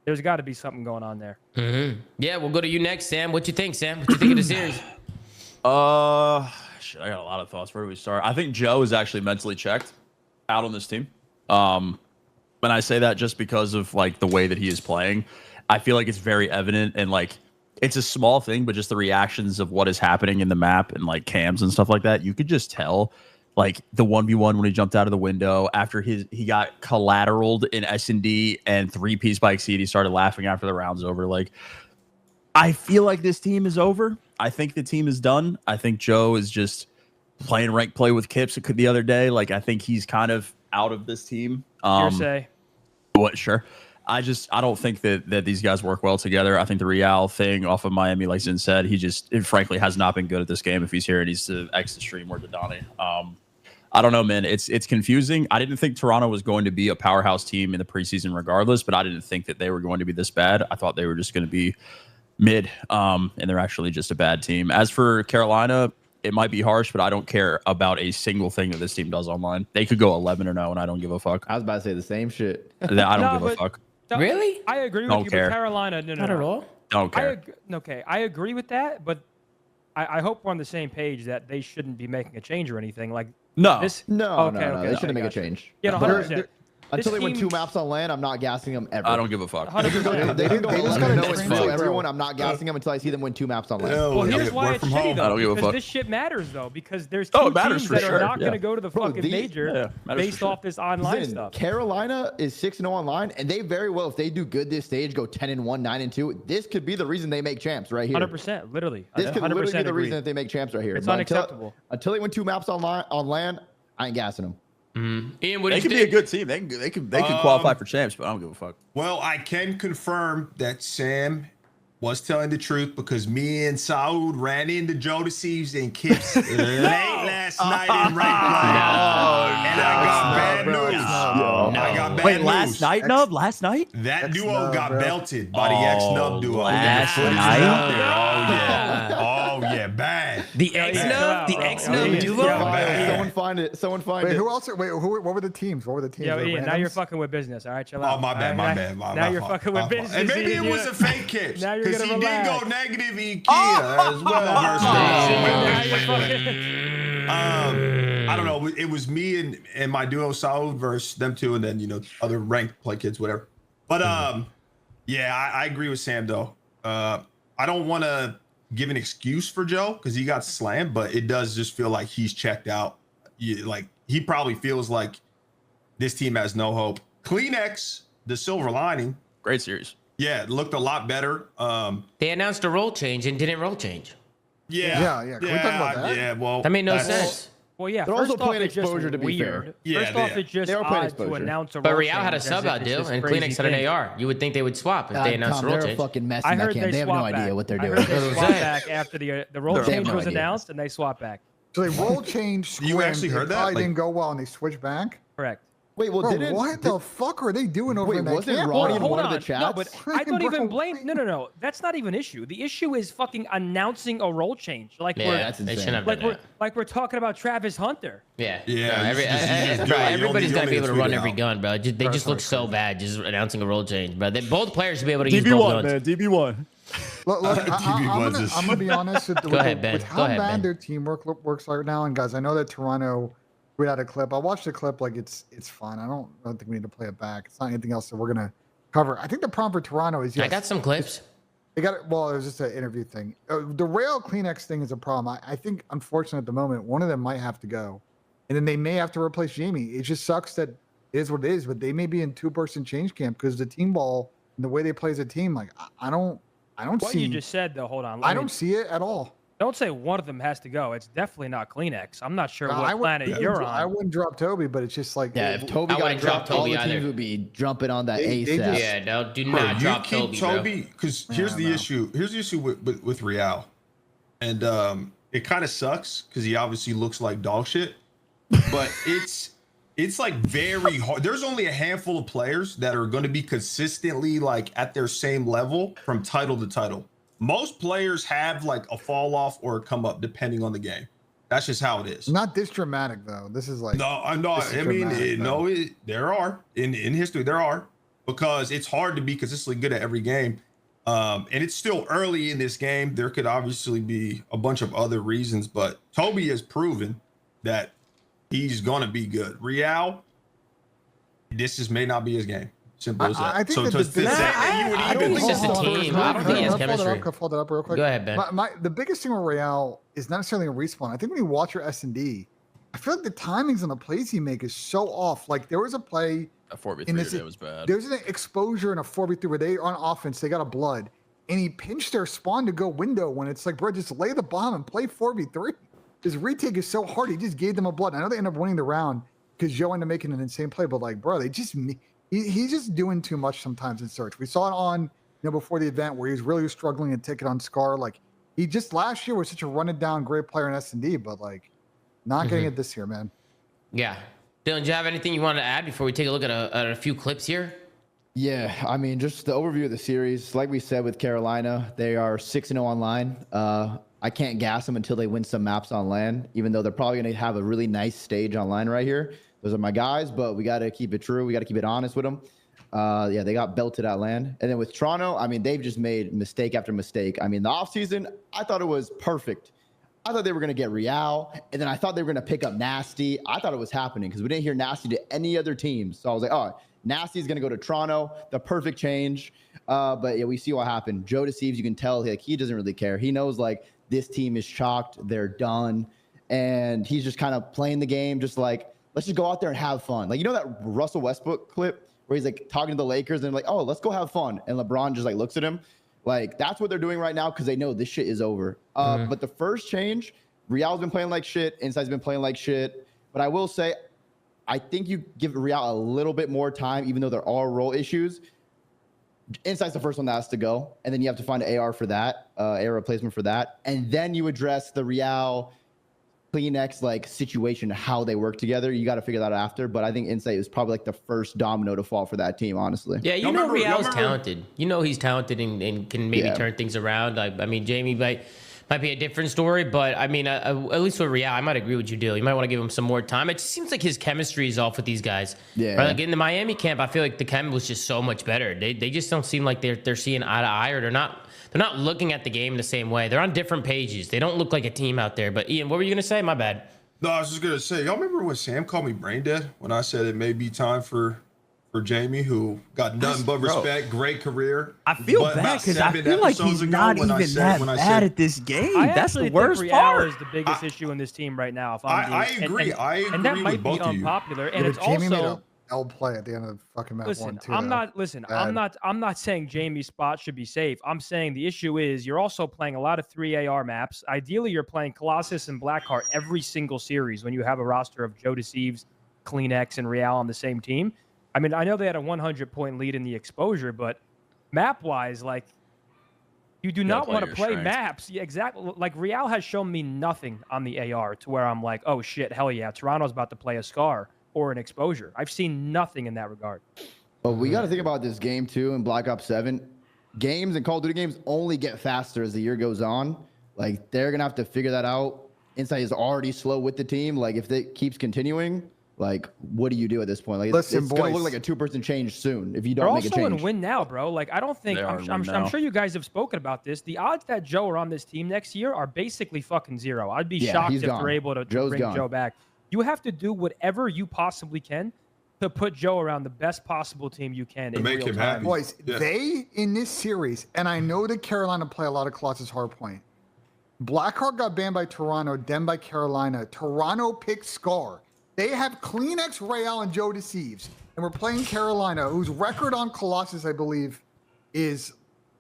There's got to be something going on there. Mm-hmm. Yeah, we'll go to you next, Sam. What you think, Sam? What you think of the series? Shit, I got a lot of thoughts. Where do we start? I think Joe is actually mentally checked out on this team. When I say that, just because of like the way that he is playing, I feel like it's very evident, and like it's a small thing, but just the reactions of what is happening in the map and like cams and stuff like that, you could just tell. Like the 1v1 when he jumped out of the window after he got collateraled in S&D and 3-piece by Exceed, he started laughing after the round's over. Like, I feel like this team is over. I think the team is done. I think Joe is just playing rank play with Kips the other day. Like, I think he's kind of out of this team. Hearsay. What? Sure. I don't think that these guys work well together. I think the Real thing off of Miami, like Zin said, it frankly has not been good at this game. If he's here, it needs to exit stream or to Donnie. I don't know, man. It's confusing. I didn't think Toronto was going to be a powerhouse team in the preseason regardless, but I didn't think that they were going to be this bad. I thought they were just going to be mid, and they're actually just a bad team. As for Carolina, it might be harsh, but I don't care about a single thing that this team does online. They could go 11-0, and I don't give a fuck. I was about to say the same shit. I don't give a fuck. Really? I agree Don't with care. you, but Carolina, no. Not at all. Don't care. I agree with that, but I hope we're on the same page that they shouldn't be making a change or anything. Like, No. This, No, okay, they shouldn't make a change. Yeah, 100%. Until they win 2 maps on land, I'm not gassing them ever. I don't give a fuck. 100%. They can go They just 11 gotta and train 0 well. everyone. I'm not gassing them until I see them win 2 maps on land. Well, here's why work it's from shitty, home. though. I don't give a because fuck. this shit matters, though, because there's Oh, two it matters teams for that sure, are not going to yeah. go to the Bro, fucking major matters based for off this online Listen, stuff. Carolina is 6-0 online, and they very well, if they do good this stage, go 10-1, 9-2. This could be the reason they make champs right here. 100%, literally. This could 100% literally be the agree. reason that they make champs right here. It's But unacceptable. Until they win 2 maps on land, I ain't gassing them. Ian, what do They you could be a think? good team. They could qualify for champs, but I don't give a fuck. Well, I can confirm that Sam was telling the truth because me and Saud ran into Joe Deceives and Kips late last night in rank play. And I got bad news. I got bad Wait, news. last night, Nub? Last night? That duo X-Nub, got belted by the Oh, X-Nub duo. last Footage is night? out there. Oh, yeah. Oh, yeah. Bad. bad. The X yeah, Nub, the bro. X Oh, Nub yeah. duo. Yeah. Someone find it. Someone find Wait, it. who else? Wait, what were the teams? What were the teams? Yo, Were Ian, it now you're randoms? fucking with business. All right, chill Oh, out. my bad, All my right, bad. Now you're fucking with business. And maybe it Ian. was a fake kips. Now you're Because gonna he did relax. go negative Ikea as well versus Now you're the I don't know. It was me and my duo Saul versus them two, and then other ranked play kids, whatever. But yeah, I agree with Sam though. I don't want to give an excuse for Joe because he got slammed, but it does just feel like he's checked out. Like he probably feels like this team has no hope. Kleenex, the silver lining, Great series. yeah, it looked a lot better. They announced a role change and didn't role change. Yeah. Yeah. Can we talk about that? Yeah, well, That made no that's- sense. Well, yeah. They're First also off, playing it's just exposure, to be weird. fair. Yeah, First off, they- it's just they are playing odd to exposure. announce a But role Real had a change as sub if out it's deal, this and crazy Kleenex had an thing. AR. You would think they would swap if they announced a Tom, role they're change. fucking messing I that heard camp. they They have no swap idea back. what they're I doing. heard they That's what swap I'm saying. back after the role They have change no was idea. announced, and they swap back. So they roll change. You actually scrimmed, heard it that? probably Like- didn't go well, and they switched back. Correct. Wait, well, Bro, didn't what the fuck are they doing over Wait, in that wasn't camp? Ronnie in Hold one of the on. chats? No, but I don't Bro. even blame. No. That's not even issue. The issue is fucking announcing a role change. Like Yeah, we're that's they insane. shouldn't have like done we're that. like we're talking about Travis Hunter. Yeah. Yeah, No, you just do it. bro, You everybody's only got to be able to tweet run it every out. gun, bro. They just look so bad just announcing a role change, bro. Both players should be able to use both DB1, guns. man. DB1. Look, I'm gonna be honest with, Go ahead, Ben. with Go how ahead, bad Ben. their teamwork works right now. And guys, I know that Toronto tweeted out a clip. I watched the clip, like it's fine. I don't think we need to play it back. It's not anything else that we're gonna cover. I think the problem for Toronto is I got some clips. they got it. Well, it was just an interview thing. The rail Kleenex thing is a problem. I think, unfortunately, at the moment, one of them might have to go, and then they may have to replace Jamie. It just sucks that it is what it is. But they may be in two-person change camp because the team ball and the way they play as a team, like I don't What see. you just said, though, hold on. I don't see it at all. Don't say one of them has to go. It's definitely not Kleenex. I'm not sure I what wouldn't- planet you're on. I wouldn't drop Toby, but it's just like Yeah, if Toby I got wouldn't drop dropped, all Toby the teams either. would be jumping on that They ASAP. just- Yeah, no, do Bro, not you drop keep Toby, bro. because Yeah, here's I the know. issue. Here's the issue with Real, and it kind of sucks because he obviously looks like dog shit. But it's like very hard. There's only a handful of players that are going to be consistently like at their same level from title to title. Most players have like a fall off or a come up depending on the game. That's just how it is. not this dramatic though. This is like No, I'm not. This is I mean, dramatic, though. there are in history there are because it's hard to be consistently good at every game, and it's still early in this game. There could obviously be a bunch of other reasons, but Toby has proven that he's gonna be good. Real, this just may not be his game. Simple as that. I think that the say big- that you would I don't even think it's just a Hold on, team. hold I on, don't think he has hold on, chemistry. I'll fold it up real quick. Go ahead, Ben. The biggest thing with Real is not necessarily a respawn. I think when you watch your S&D, I feel like the timings on the plays he make is so off. Like there was a play That 4v3 in this, today was bad. there's an exposure in a 4v3 where they on offense, they got a blood, and he pinched their spawn to go window when it's like, bro, just lay the bomb and play 4v3. His retake is so hard. He just gave them a blood. I know they ended up winning the round because Joe ended up making an insane play, but like, bro, they just he's just doing too much sometimes in search. We saw it on before the event where he was really struggling to take it on Scar. Like he just last year was such a run it down great player in S&D, but like not getting it this year, man. Yeah. Dylan, do you have anything you want to add before we take a look at a few clips here? Yeah, I mean, just the overview of the series. Like we said with Carolina, they are 6-0 online. I can't gas them until they win some maps on land, even though they're probably going to have a really nice stage online right here. Those are my guys, but we got to keep it true. We got to keep it honest with them. Yeah, they got belted at land. And then with Toronto, I mean, they've just made mistake after mistake. I mean, the offseason, I thought it was perfect. I thought they were going to get Real, and then I thought they were going to pick up Nasty. I thought it was happening because we didn't hear Nasty to any other teams. So I was like, oh, Nasty's going to go to Toronto, the perfect change. But yeah, we see what happened. Joe deceives. You can tell like he doesn't really care. He knows like this team is chalked. They're done. And he's just kind of playing the game, just like, let's just go out there and have fun. Like, you know that Russell Westbrook clip where he's like talking to the Lakers and like, oh, let's go have fun. And LeBron just like looks at him. Like, that's what they're doing right now because they know this shit is over. But the first change, Real's been playing like shit. Inside's been playing like shit. But I will say, I think you give Real a little bit more time, even though there are role issues. Inside's the first one that has to go. And then you have to find an AR for that, AR replacement for that. And then you address the Real Kleenex like situation, how they work together. You got to figure that out after. But I think Insight is probably like the first domino to fall for that team, honestly. Yeah, you Y'all know remember- Real's y'all remember- talented. You know he's talented and can maybe Yeah. turn things around. I mean, Jamie might be a different story. But I mean, at least with Real, I might agree with you, Dill. You might want to give him some more time. It just seems like his chemistry is off with these guys. Yeah. Right? Like in the Miami camp, I feel like the chem was just so much better. They just don't seem like they're seeing eye to eye, or they're not looking at the game the same way. They're on different pages. They don't look like a team out there. But Ian, what were you gonna say? My bad. No, I was just gonna say, y'all remember when Sam called me brain dead when I said it may be time for Jamie, who got nothing but respect, great career. I feel But bad about because I 7 feel like episodes he's ago not when I even said- that when I bad said- at this game. I That's the actually worst think Real part. is the biggest issue in this team right now. If I I'm being, agree. I agree and that with might both be of you. unpopular. Yeah, And it's but Jamie made also a L play at the end of the fucking map listen. one too. I'm though. not listen. Bad. I'm not saying Jamie's spot should be safe. I'm saying the issue is you're also playing a lot of 3 AR maps. Ideally, you're playing Colossus and Blackheart every single series when you have a roster of Joe Deceives, CleanX, and Real on the same team. I mean, I know they had a 100-point lead in the exposure, but map-wise, like, you do not play want to your play strengths. maps. Yeah, exactly. Like, Real has shown me nothing on the AR to where I'm like, oh, shit, hell yeah, Toronto's about to play a Scar or an exposure. I've seen nothing in that regard. But we got to think about this game too in Black Ops 7. Games and Call of Duty games only get faster as the year goes on. Like, they're going to have to figure that out. Insight is already slow with the team. Like, if it keeps continuing, like, what do you do at this point? Like, Listen, it's going to boys. look like a 2-person change soon if you They're don't make a also change. in win now, bro. Like, I don't think They are I'm in win now. sure you guys have spoken about this. The odds that Joe are on this team next year are basically fucking zero. I'd be Yeah, shocked he's if gone. they're able to Joe's bring gone. Joe back. You have to do whatever you possibly can to put Joe around the best possible team you can To in make real him time. happy. Boys, Yeah. they in this series, and I know that Carolina play a lot of Colossus Hardpoint. Blackheart got banned by Toronto, then by Carolina. Toronto picked Scar. They have CleanX, Real, and Joe Deceives, and we're playing Carolina, whose record on Colossus, I believe, is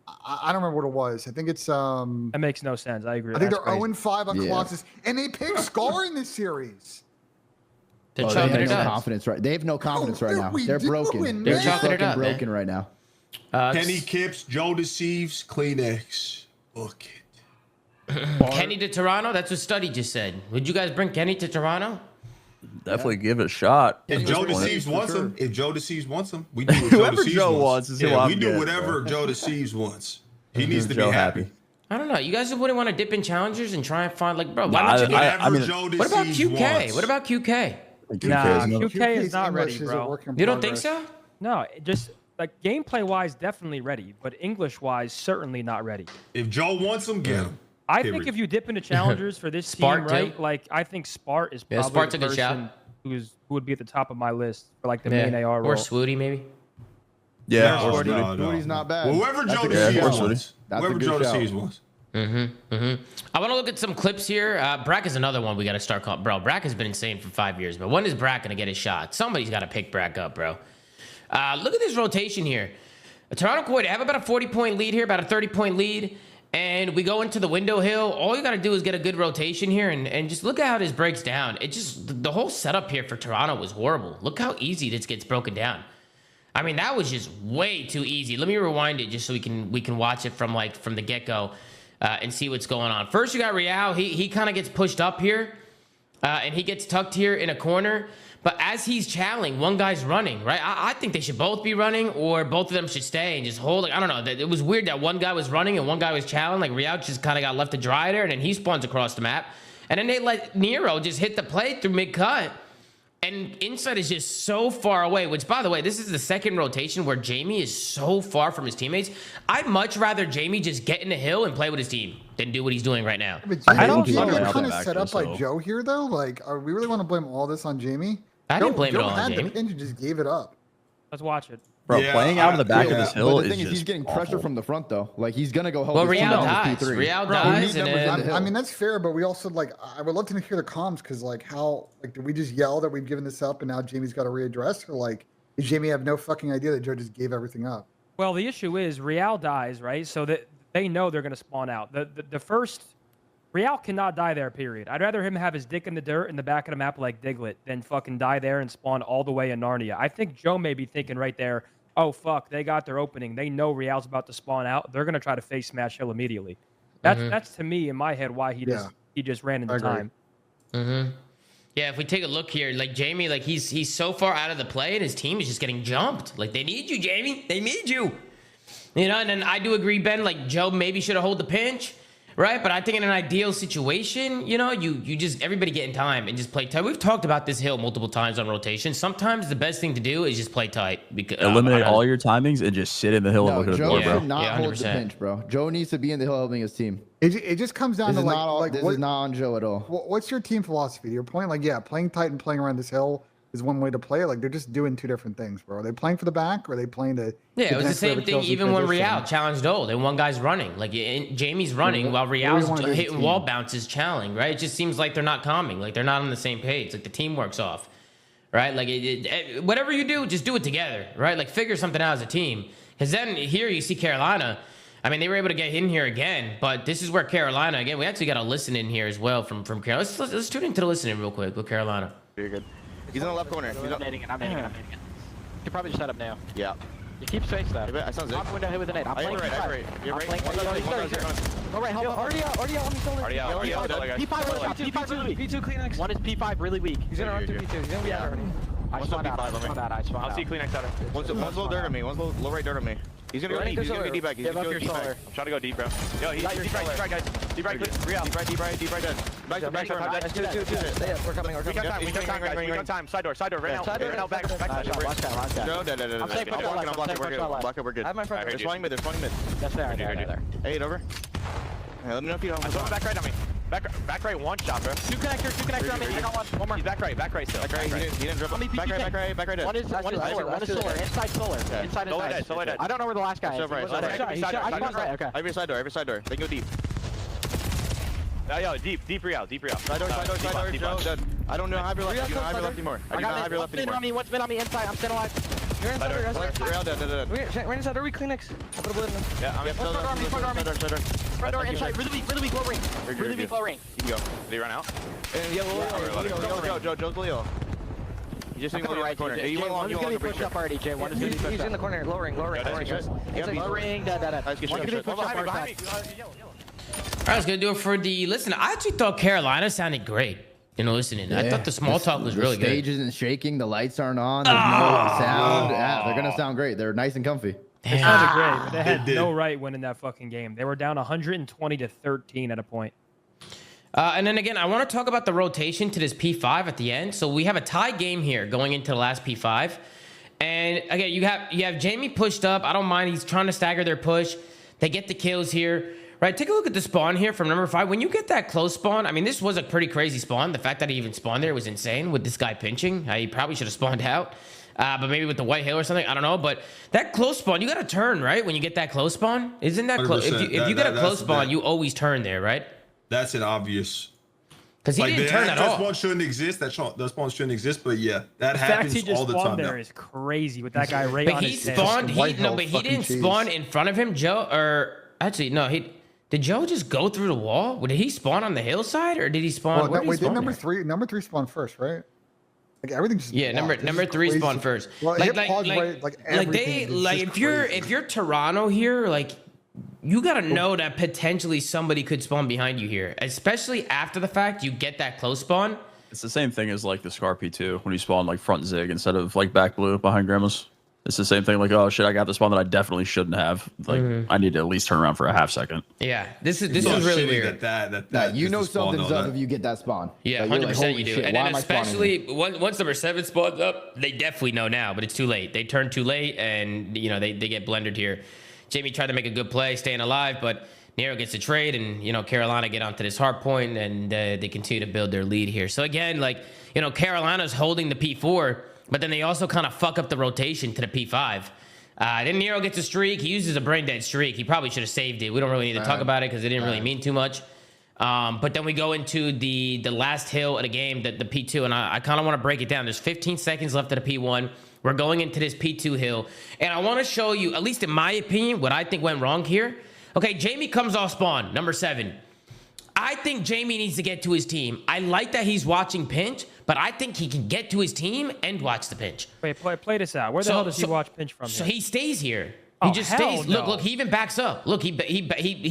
I don't remember what it was. I think it's That makes no sense. I agree. I think That's they're crazy. 0-5 on Yeah. Colossus, and they picked Scar in this series. They're Oh, they chalking have it no up. confidence right. They have no confidence what right are now. we They're doing, broken. man? They're They're just chalking it fucking up, man. broken right now. Kenny Kips, Joe Deceives, Kleenex. Book it. Kenny to Toronto? That's what Study just said. Would you guys bring Kenny to Toronto? Definitely give it a shot. If Kenny Joe was playing Deceives for wants sure. him, if Joe Deceives wants him, we do what Whoever Joe Deceives Joe wants. wants is who Yeah, I'm we do getting, whatever bro. Joe Deceives wants. He needs to be Joe happy. happy. I don't know. You guys wouldn't want to dip in challengers and try and find, like, bro, why Nah, not you? Whatever I mean, Joe What about Deceives QK? wants. What about QK? Nah, another- QK is not English ready, is a bro. work in You don't think progress. so? No, just like gameplay-wise, definitely ready, but English-wise, certainly not ready. If Joe wants him, get him. I Period. think if you dip into challengers for this Spark, team, right? too? Like, I think Spart is Yeah, probably Spart's the a good shout. person who would be at the top of my list for like the main AR role. Or Swooty, maybe. Yeah, No, or no, Swooty. no. Swooty's not bad. Whoever That's Joe a good Deceives shout. wants. That's a Whoever good Joe shout. Deceives wants. I want to look at some clips here. Brack is another one we got to start calling. Bro, Brack has been insane for 5 years, but when is Brack going to get his shot? Somebody's got to pick Brack up, bro. Look at this rotation here. Toronto Koi, they have about a 40-point lead here, about a 30-point lead, and we go into the window hill. All you got to do is get a good rotation here, and just look at how this breaks down. It just, the whole setup here for Toronto was horrible. Look how easy this gets broken down. I mean, that was just way too easy. Let me rewind it just so we can watch it from the get-go and see what's going on. First, you got Real. He kind of gets pushed up here, and he gets tucked here in a corner. But as he's challing, one guy's running, right? I think they should both be running, or both of them should stay and just hold. Like, I don't know. It was weird that one guy was running and one guy was challing. Like, Real just kind of got left to dry there, and then he spawns across the map. And then they let Nero just hit the play through mid-cut. And Inside is just so far away, which, by the way, this is the second rotation where Jamie is so far from his teammates. I'd much rather Jamie just get in the hill and play with his team than do what he's doing right now. But I don't think Jamie he's kind of back set to up by himself. Joe here, though? Like, we really want to blame all this on Jamie? I didn't blame it Joe all on had Jamie. the pinch and just gave it up. Let's watch it. Bro, Yeah, playing out of the back of yeah, this But hill the is thing is, just he's getting awful. pressure from the front though. Like, he's gonna go help. Well, his team Real out with his dies. P3. Real Bro, we dies, need and numbers in then... the hill. I mean, that's fair, but we also, like, I would love to hear the comms, because, like, how, like, did we just yell that we've given this up and now Jamie's got to readdress? Or, like, did Jamie have no fucking idea that Joe just gave everything up? Well, the issue is Real dies, right? So that they know they're going to spawn out. The first Real cannot die there, period. I'd rather him have his dick in the dirt in the back of the map like Diglett than fucking die there and spawn all the way in Narnia. I think Joe may be thinking right there, oh, fuck, they got their opening. They know Real's about to spawn out. They're going to try to face smash hill immediately. That's to me, in my head, why he just ran into I agree. time. Yeah, if we take a look here, like Jamie, like he's so far out of the play and his team is just getting jumped. Like, they need you, Jamie. They need you. You know, and then I do agree, Ben, like Joe maybe should have hold the pinch. right? But I think in an ideal situation, you know, you just everybody get in time and just play tight. We've talked about this hill multiple times on rotation. Sometimes the best thing to do is just play tight. Because Eliminate all your timings and just sit in the hill and No, look at Joe the board, bro. should not Yeah, hold the 100%. pinch, bro. Joe needs to be in the hill helping his team. It just comes down This to is like, not all, like this what, is not on Joe at all. what's your team philosophy? To your point, like, yeah, playing tight and playing around this hill is one way to play it. Like, they're just doing two different things, bro. Are they playing for the back or are they playing to? Yeah, it was the next wave same of thing kills in even when transition? Real challenged old and one guy's running. Like Jamie's running while what do you wanna Real's do as a hitting team? wall bounces challenging, right? It just seems like they're not calming, like they're not on the same page, like the teamwork's off, right? Like whatever you do, just do it together, right? Like figure something out as a team. Because then here you see Carolina. I mean, they were able to get in here again, but this is where Carolina, again, we actually got a listen in here as well from Carolina. Let's tune into the listening real quick with Carolina. You're good. He's in the left corner. I'm nading it. I'm nading it. You can probably just set up now. Yeah. You keep space though. I sound Top window hit with an 8. I'm playing right. You're right. Go right, help. Already out on me, shoulder. Already out. P5 really weak. P5 really weak. P2 Kleenex. One is P5 really weak. He's gonna run through P2. He's gonna be out already. I One's spawned on out. I P5 on me. spawned out. I spawned out. I'll see Kleenex out. One's low dirt on me. One's low right dirt on me. He's gonna go deep. He's gonna be deep back. He's Give gonna up go your deep back. solar. I'm trying to go deep, bro. Yo, he's deep right, guys. Deep right, deep right, dead. Back to back. Let's do that. Stay up. We're coming. We got time. Side door. Right now. Right now. Back. Last guy. No, dead. I'm safe, I'm blocking. We're good. We're good. I have my front. There's one mid. That's there. There. Hey, over. Hey, let me know if you don't. Back right on me. Back right, one shot, bro. Two connector on me. I got one more. He's back right still. He didn't dribble. How many Back right dead. One is solar. Inside solar. Inside. Solar dead. I don't know where the last guy is. Right. He shot. I spawned right. Okay. Every side door. They go deep. Yo, deep real. Side door, Joe, dead. I don't know how you're left. You don't have your left anymore. I do not have your left anymore. One's been on me inside. I'm still alive. You're inside or Real dead. We're inside. Are we Kleenex? I put a bullet in them. Yeah, I'm side door. Front door inside. Really weak. Low ring. Really weak. Low ring. You can go. Did he run out? Joe's Leo. He's just sitting in the corner. You want One is going to be pushed up already, Jay. One is going to be pushed He's in the up. corner. Lowering. Low ring. Dead. Nice, good One shot. is going to be pushed up our side. All right, let's go do it for the listen. I actually thought Carolina sounded great. You know, listening. I thought the small talk was really The stage good. isn't shaking. The lights aren't on. There's no sound. Yeah, they're gonna sound great. They're nice and comfy. It sounded great, but they had did. no right winning that fucking game. They were down 120-13 at a point. And then again, I want to talk about the rotation to this P5 at the end. So we have a tie game here going into the last P5. And again, you have Jamie pushed up. I don't mind. He's trying to stagger their push. They get the kills here. Right, take a look at the spawn here from number 5. When you get that close spawn, I mean, this was a pretty crazy spawn. The fact that he even spawned there was insane with this guy pinching. He probably should have spawned out. But maybe with the white hill or something, I don't know. But that close spawn, you got to turn, right? When you get that close spawn. Isn't that close? If you get a close spawn, you always turn there, right? That's an obvious. Because he didn't turn at all. That spawn shouldn't exist. Those spawns shouldn't exist. But yeah, that The fact happens he just all the spawned time there now. is crazy with that guy right But on he his tail. spawned. White hill But he fucking didn't cheese. spawn in front of him, Joe. Or actually, no, did Joe just go through the wall? Did he spawn on the hillside, or did he spawn? Well, where did he wait, did spawn number there? three spawn first, right? Like everything's just Yeah, blocked. This number is 3 crazy. spawned first. Well, hit pause right, everything is just crazy. If you're Toronto here, like you gotta know that potentially somebody could spawn behind you here, especially after the fact you get that close spawn. It's the same thing as like the Scar P2 when you spawn like front zig instead of like back blue behind Grandma's. It's the same thing. Like, oh shit, I got the spawn that I definitely shouldn't have. Like, I need to at least turn around for a half second. Yeah, this is So really shitty weird. That You is know the spawn, something's though, up that- if you get that spawn. Yeah, Like, you're 100% like, you holy do. shit, And why then am I spawning here? especially once number 7 spawns up, they definitely know now, but it's too late. They turn too late, and you know they get blended here. Jamie tried to make a good play, staying alive, but Nero gets a trade, and you know Carolina get onto this hard point, and they continue to build their lead here. So again, like you know Carolina's holding the P4, but then they also kind of fuck up the rotation to the P5. Then Nero gets a streak. He uses a brain dead streak. He probably should have saved it. We don't really need to talk about it because it didn't really mean too much. But then we go into the last hill of the game, the P2, and I kind of want to break it down. There's 15 seconds left of the P1. We're going into this P2 hill, and I want to show you, at least in my opinion, what I think went wrong here. Okay, Jamie comes off spawn, number 7. I think Jamie needs to get to his team. I like that he's watching pinch, but I think he can get to his team and watch the pinch. Wait, play this out. Where the hell does he watch pinch from? So here? he stays here. He Oh, just hell stays. no. Look. He even backs up. Look, he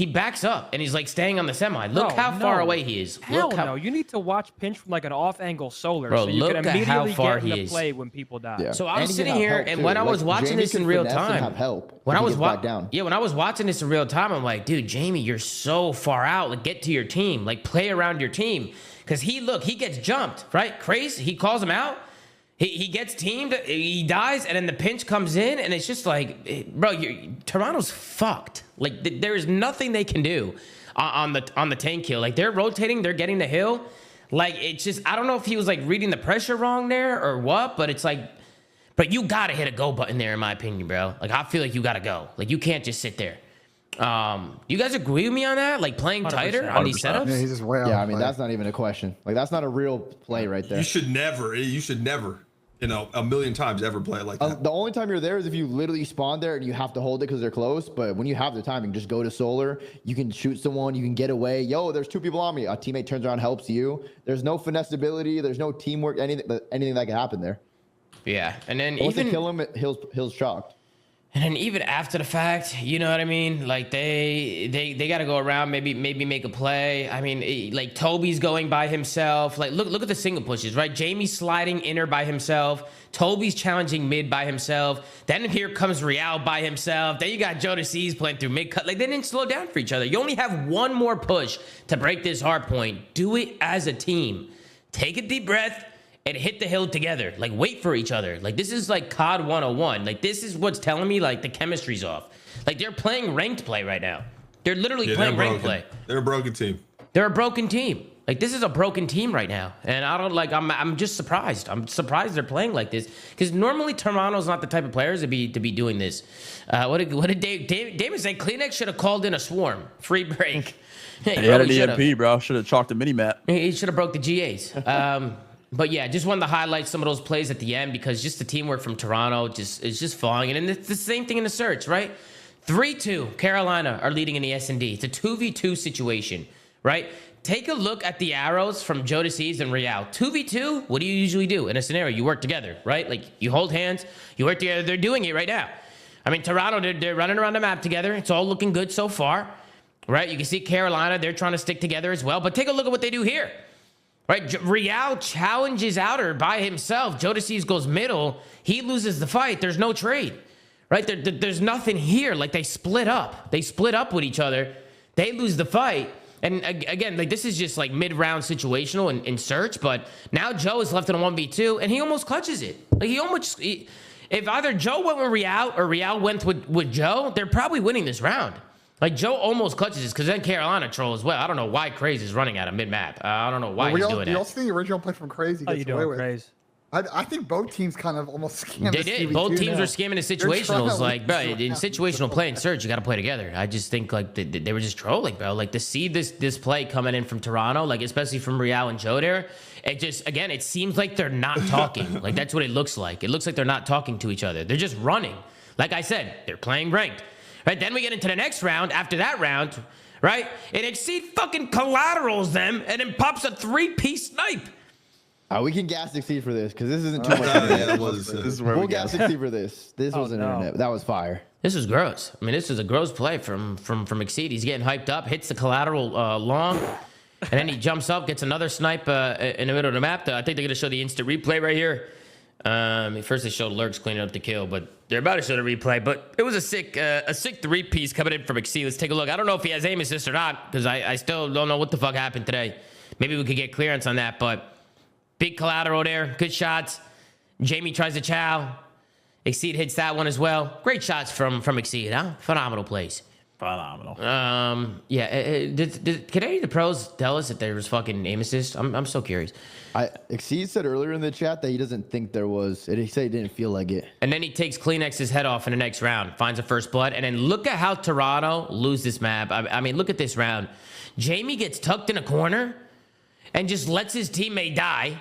backs up, and he's like staying on the semi. Look Bro, how far no. away he is. Hell Look how, no. You need to watch pinch from like an off-angle solar, Bro, so you look can at how immediately far get he into is. play when people die. Yeah. So I'm And he can sitting have here, help, and too. when I Like, was watching Jamie this can in real finesse and time, have help when if I he was gets back down. when I was watching this in real time, I'm like, dude, Jamie, you're so far out. Like, get to your team. Like, play around your team. Because he gets jumped, right? Crazy. He calls him out. He gets teamed. He dies, and then the pinch comes in, and it's just like, bro, Toronto's fucked. Like, there is nothing they can do on the tank kill. Like, they're rotating. They're getting the hill. Like, it's just, I don't know if he was like reading the pressure wrong there or what, but it's like, but you gotta hit a go button there, in my opinion, bro. Like, I feel like you gotta go. Like, you can't just sit there. Do you guys agree with me on that? Like, playing tighter on these 100%. Yeah, setups? he's just way out. Yeah, I mean, Like, that's not even a question. Like, that's not a real play right there. You should never, you know, a million times ever play it like that. The only time you're there is if you literally spawn there and you have to hold it because they're close. But when you have the timing, just go to solar. You can shoot someone. You can get away. Yo, there's 2 people on me. A teammate turns around, helps you. There's no finesse ability. There's no teamwork. Anything that can happen there. Yeah, and then Once even they kill him, Hill's shocked. And then even after the fact, you know what I mean? Like they got to go around, maybe make a play. I mean, like Toby's going by himself. Like look at the single pushes, right? Jamie's sliding inner by himself. Toby's challenging mid by himself. Then here comes Real by himself. Then you got Jodeci's playing through mid cut. Like they didn't slow down for each other. You only have one more push to break this hard point. Do it as a team. Take a deep breath and hit the hill together. Like, wait for each other. Like, this is like COD 101. Like, this is what's telling me, like, the chemistry's off. Like, they're playing ranked play right now. They're literally playing ranked play. They're a broken team. They're a broken team. Like, this is a broken team right now. And I don't, like, I'm just surprised. I'm surprised they're playing like this. Because normally, Toronto's not the type of players to be doing this. What did David say? Kleenex should have called in a swarm. Free break. He had an EMP, bro. Should have chalked a mini map. He should have broke the GAs. But yeah, just wanted to highlight some of those plays at the end because just the teamwork from Toronto is just falling. And it's the same thing in the search, right? 3-2, Carolina are leading in the S&D. It's a 2v2 situation, right? Take a look at the arrows from Jodeci's and Real. 2v2, what do you usually do in a scenario? You work together, right? Like you hold hands, you work together. They're doing it right now. I mean, Toronto, they're running around the map together. It's all looking good so far, right? You can see Carolina, they're trying to stick together as well. But take a look at what they do here. Right, Real challenges outer by himself. Jodeci's goes middle. He loses the fight. There's no trade. Right, there's nothing here. Like they split up. They split up with each other. They lose the fight. And again, like this is just like mid-round situational in search. But now Joe is left in a 1v2, and he almost clutches it. Like if either Joe went with Real or Real went with Joe, they're probably winning this round. Like, Joe almost clutches this because then Carolina troll as well. I don't know why Craze is running out of mid-map. I don't know why he's doing that. You also think the original play from Crazy How gets you away doing, with. Craze? I think both teams kind of almost scammed They this did. CB2 Both teams now. were scamming the They're trying situationals. to Like, bro, lose in now. situational play and search, you got to play together. I just think, like, they were just trolling, bro. Like, to see this play coming in from Toronto, like, especially from Real and Joe there, it just, again, it seems like they're not talking. Like, that's what it looks like. It looks like they're not talking to each other. They're just running. Like I said, they're playing ranked. Right? Then we get into the next round. After that round, right? And Exceed fucking collaterals them and then pops a 3-piece snipe. We can gas Exceed for this because this isn't too much. That was, This is where We'll we got. gas Exceed for this. This was an internet. That was fire. This is gross. I mean, this is a gross play from Exceed. He's getting hyped up, hits the collateral long, and then he jumps up, gets another snipe in the middle of the map. I think they're gonna show the instant replay right here. First they showed Lurks cleaning up the kill, but they're about to show the replay. But it was a sick 3-piece coming in from Exceed. Let's take a look. I don't know if he has aim assist or not because I still don't know what the fuck happened today. Maybe we could get clearance on that, but big collateral there, good shots. Jamie tries to chow. Exceed hits that one as well. Great shots from Exceed, huh? Phenomenal plays. Phenomenal. Yeah. Can any of the pros tell us if there was fucking aim assist? I'm so curious. Exceed said earlier in the chat that he doesn't think there was. He said he didn't feel like it. And then he takes Kleenex's head off in the next round, finds a first blood, and then look at how Toronto lose this map. I mean, look at this round. Jamie gets tucked in a corner and just lets his teammate die.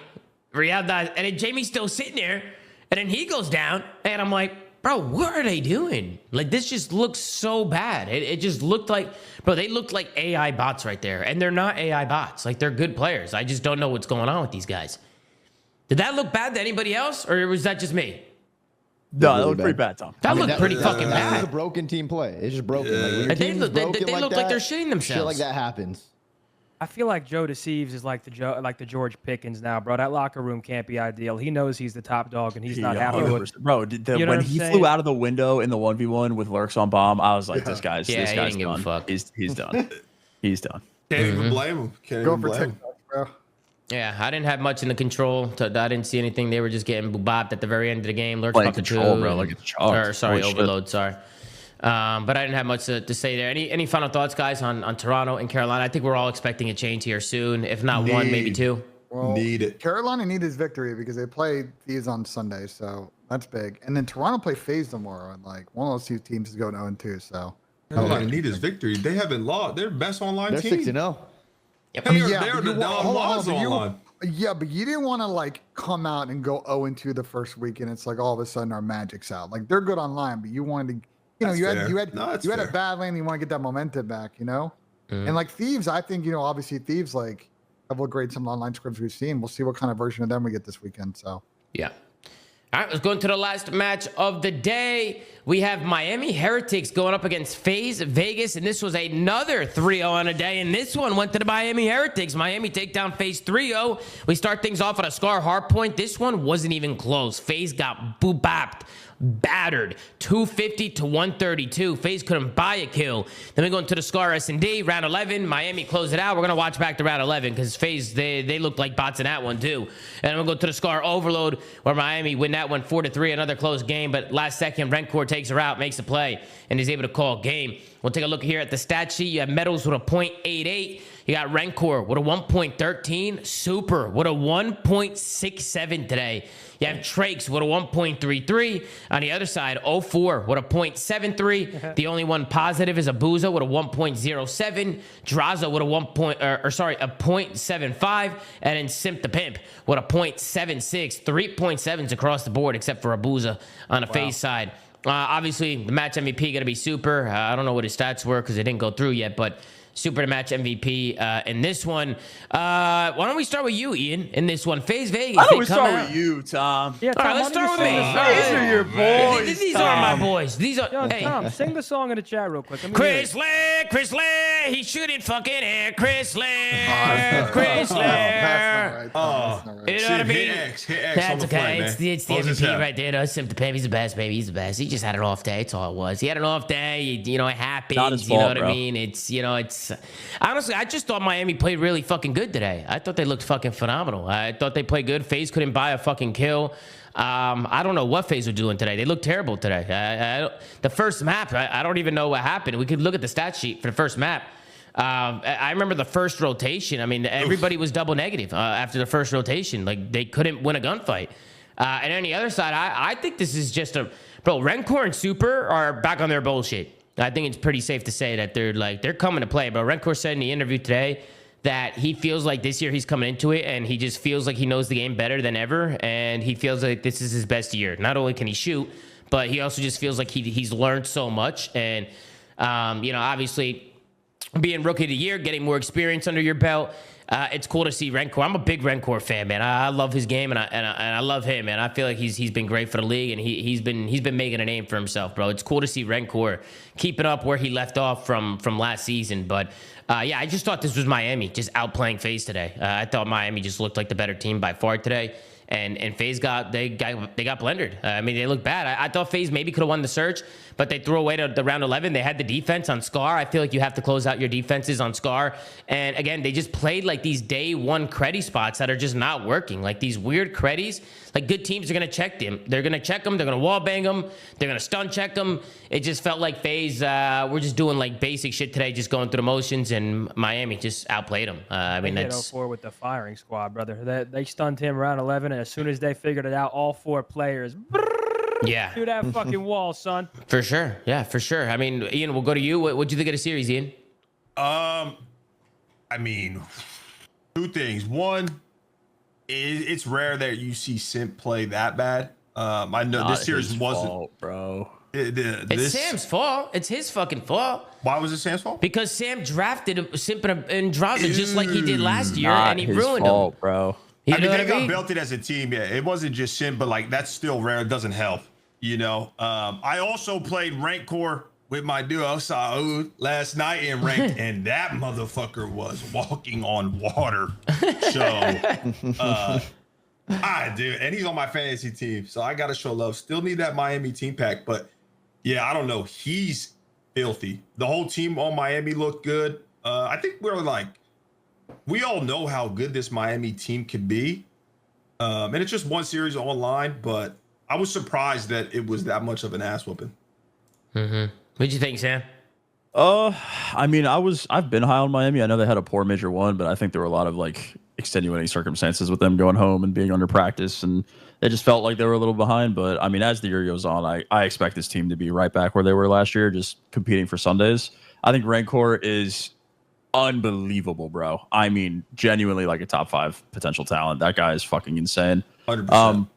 Real dies, and then Jamie's still sitting there, and then he goes down, and I'm like, bro, what are they doing? Like, this just looks so bad. It just looked like, bro, they looked like AI bots right there, and they're not AI bots. Like, they're good players. I just don't know what's going on with these guys. Did that look bad to anybody else, or was that just me? No, that really looked pretty bad, Tom. That looked pretty That's fucking just a bad. broken team play. It's just broken. Like, when your They team's look broken like they're that, shitting shit themselves. like that happens. I feel like Joe Deceives is like the George Pickens now, bro. That locker room can't be ideal. He knows he's the top dog, and he's not happy with it. Bro, You know what when I'm he saying? flew out of the window in the 1v1 with Lurks on bomb, I was like, this guy's Yeah, he done. didn't give a fuck. He's done. He's done. Can't even blame him. Can't Go even for blame him. TikTok, bro. Yeah, I didn't have much in the control. I didn't see anything. They were just getting bopped at the very end of the game. Lurks Playing about to control, two. bro, like it's chalked. Or sorry, Holy shit. overload. Sorry. But I didn't have much to say there. Any final thoughts, guys, on Toronto and Carolina? I think we're all expecting a change here soon. If not one, maybe two. Well, Need it. Carolina need his victory because they play these on Sunday, so that's big. And then Toronto play FaZe tomorrow, and like one of those two teams is going 0-2. So Carolina need his victory. They haven't lost. They're the best online They're team. 6-0. Yep. They're, yeah, they're but the you want- hold on, Dom but you- online. yeah, but you didn't want to like come out and go 0-2 the first week, and it's like all of a sudden our magic's out. Like they're good online, but you wanted to, That's you fair. had No, that's you had a fair. bad lane, you want to get that momentum back, you know. And like Thieves, I think obviously Thieves like have looked great some online scripts we've seen. We'll see what kind of version of them we get this weekend. So Yeah. All right, let's go into the last match of the day. We have Miami Heretics going up against FaZe Vegas, and this was another 3-0 on a day, and this one went to the Miami Heretics. Miami take down FaZe 3-0. We start things off on a Scar hard point. This one wasn't even close. FaZe got booped, battered, 250 to 132. FaZe couldn't buy a kill. Then we go into the Scar S&D, round 11. Miami closed it out. We're going to watch back to round 11 because FaZe, they looked like bots in that one too. And then we'll go to the Scar Overload where Miami win that one 4-3, another close game. But last second, Rencore takes her out, makes a play, and is able to call game. We'll take a look here at the stat sheet. You have Metals with a .88. You got Rencore with a 1.13. Super with a 1.67 today. You have Trakes with a 1.33. On the other side, 04 with a .73. The only one positive is Abuza with a 1.07. Draza with a a .75. And then Simp the Pimp with a .76. 3 .7s across the board except for Abuza on the FaZe side. Obviously, the match MVP going to be Super. I don't know what his stats were because it didn't go through yet, but Super to match MVP in this one. Why don't we start with you, Ian, in this one? FaZe Vegas. Why don't they we come start out- with you, Tom? Yeah, All Tom, right, why let's don't you start with sing me. the All song? right. These are your boys. These are my boys. These are. Yo, Hey. Tom, sing the song in the chat real quick. Let me hear it. Chris Lee, he shouldn't fucking air. Chris Lee, That's Chris Lee. not right. That's not right. You know what I mean? Hit X on That's the okay. play, man. It's the Close his MVP head. right there. No, Simp the Pimp. He's the best, baby. He's the best. He just had an off day. That's all it was. He had an off day. You know, it happens. Not his You know fault, what I bro. mean? It's honestly, I just thought Miami played really fucking good today. I thought they looked fucking phenomenal. I thought they played good. FaZe couldn't buy a fucking kill. I don't know what FaZe were doing today. They looked terrible today. The first map, I don't even know what happened. We could look at the stat sheet for the first map. I remember the first rotation. I mean, everybody was double negative after the first rotation. Like, they couldn't win a gunfight. And on the other side, I think this is just bro, Rencore and Super are back on their bullshit. I think it's pretty safe to say that they're coming to play. Bro, Rencore said in the interview today that he feels like this year he's coming into it and he just feels like he knows the game better than ever. And he feels like this is his best year. Not only can he shoot, but he also just feels like he's learned so much. And, obviously, being rookie of the year, getting more experience under your belt, it's cool to see Rencore. I'm a big Rencore fan, man. I love his game and I love him, man. I feel like he's been great for the league and he's been making a name for himself, bro. It's cool to see Rencore keeping up where he left off from last season. But I just thought this was Miami just outplaying FaZe today. I thought Miami just looked like the better team by far today. And FaZe got blendered. I mean, they looked bad. I thought FaZe maybe could have won the search, but they threw away to the round 11. They had the defense on Scar. I feel like you have to close out your defenses on Scar. And again, they just played like these day one creddy spots that are just not working. Like these weird creddies. Like good teams are going to check them. They're going to check them. They're going to wall bang them. They're going to stun check them. It just felt like FaZe we're just doing like basic shit today, just going through the motions, and Miami just outplayed them. I mean, They hit that's 04 with the firing squad, brother. They stunned him round 11, and as soon as they figured it out, all four players yeah. through that fucking wall, son. For sure. Yeah, for sure. I mean, Ian, we'll go to you. What'd you think of the series, Ian? I mean, two things. One, it's rare that you see Simp play that bad. I know this series wasn't, fault, bro. It's Sam's fault. It's his fucking fault. Why was it Sam's fault? Because Sam drafted Simp and Draza just like he did last year, Not and he his ruined fault, him. bro. You I know mean, what they I got mean? belted as a team. Yeah, it wasn't just Simp, but like that's still rare. It doesn't help. You know, I also played Rank Core with my duo Saud last night in ranked, and that motherfucker was walking on water. So, I do, and he's on my fantasy team, so I gotta show love. Still need that Miami team pack, but yeah, I don't know. He's filthy. The whole team on Miami looked good. I think we all know how good this Miami team could be, and it's just one series online, but I was surprised that it was that much of an ass whooping. What'd you think, Sam? I mean, I've been high on Miami. I know they had a poor major one, but I think there were a lot of like extenuating circumstances with them going home and being under practice, and they just felt like they were a little behind. But I mean, as the year goes on, I expect this team to be right back where they were last year, just competing for Sundays. I think Rancor is unbelievable, bro. I mean, genuinely like a top 5 potential talent. That guy is fucking insane. 100%.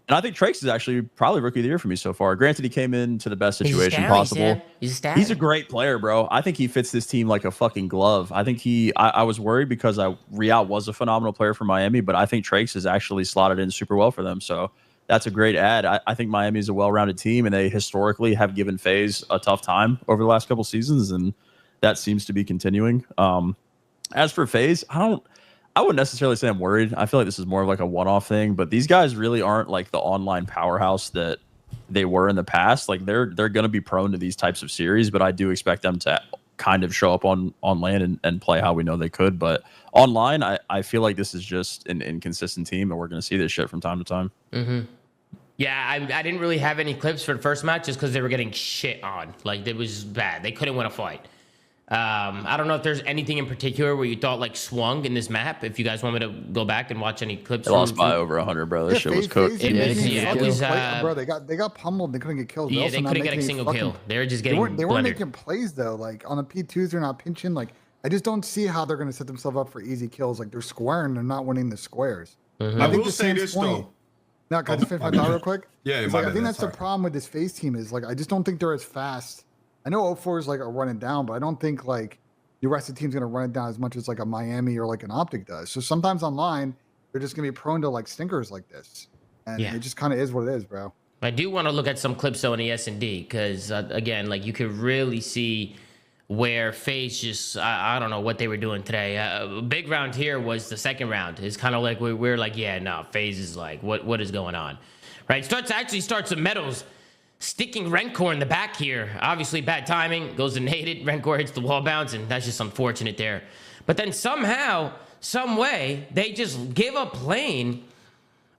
And I think Trace is actually probably rookie of the year for me so far. Granted, he came into the best situation possible. He's a great player, bro. I think he fits this team like a fucking glove. I think I was worried because Real was a phenomenal player for Miami, but I think Trace is actually slotted in super well for them. So that's a great add. I think Miami is a well-rounded team, and they historically have given FaZe a tough time over the last couple seasons, and that seems to be continuing. As for FaZe, I wouldn't necessarily say I'm worried. I feel like this is more of like a one-off thing, but these guys really aren't like the online powerhouse that they were in the past. Like they're going to be prone to these types of series, but I do expect them to kind of show up on LAN and play how we know they could. But online, I feel like this is just an inconsistent team, and we're going to see this shit from time to time. Yeah, I didn't really have any clips for the first match just because they were getting shit on. Like, it was bad. They couldn't win a fight. I don't know if there's anything in particular where you thought like swung in this map. If you guys want me to go back and watch any clips, They lost by over 100, bro. This shit was cooked. It was bro. They got pummeled. They couldn't get killed. Yeah, they couldn't get a single kill. They were just getting. They weren't making plays though. Like on the P2s, they're not pinching. Like I just don't see how they're going to set themselves up for easy kills. Like they're squaring, they're not winning the squares. I will say this though. Now, can I just finish my thought real quick? Yeah, it's like, I think that's the problem with this FaZe team is like I just don't think they're as fast. I know 04 is like a running down, but I don't think like the rest of the team's gonna run it down as much as like a Miami or like an Optic does. So sometimes online they're just gonna be prone to like stinkers like this, and it just kind of is what it is, bro. I do want to look at some clips though in the S&D because again, like you could really see where FaZe just I don't know what they were doing today. Big round here was the second round. It's kind of like we're like, yeah, no, FaZe is like what is going on, right? Starts with Metals sticking Rencor in the back here. Obviously bad timing, goes to nade it. Rencor hits the wall bounce, and that's just unfortunate there. But then somehow, some way, they just give up lane.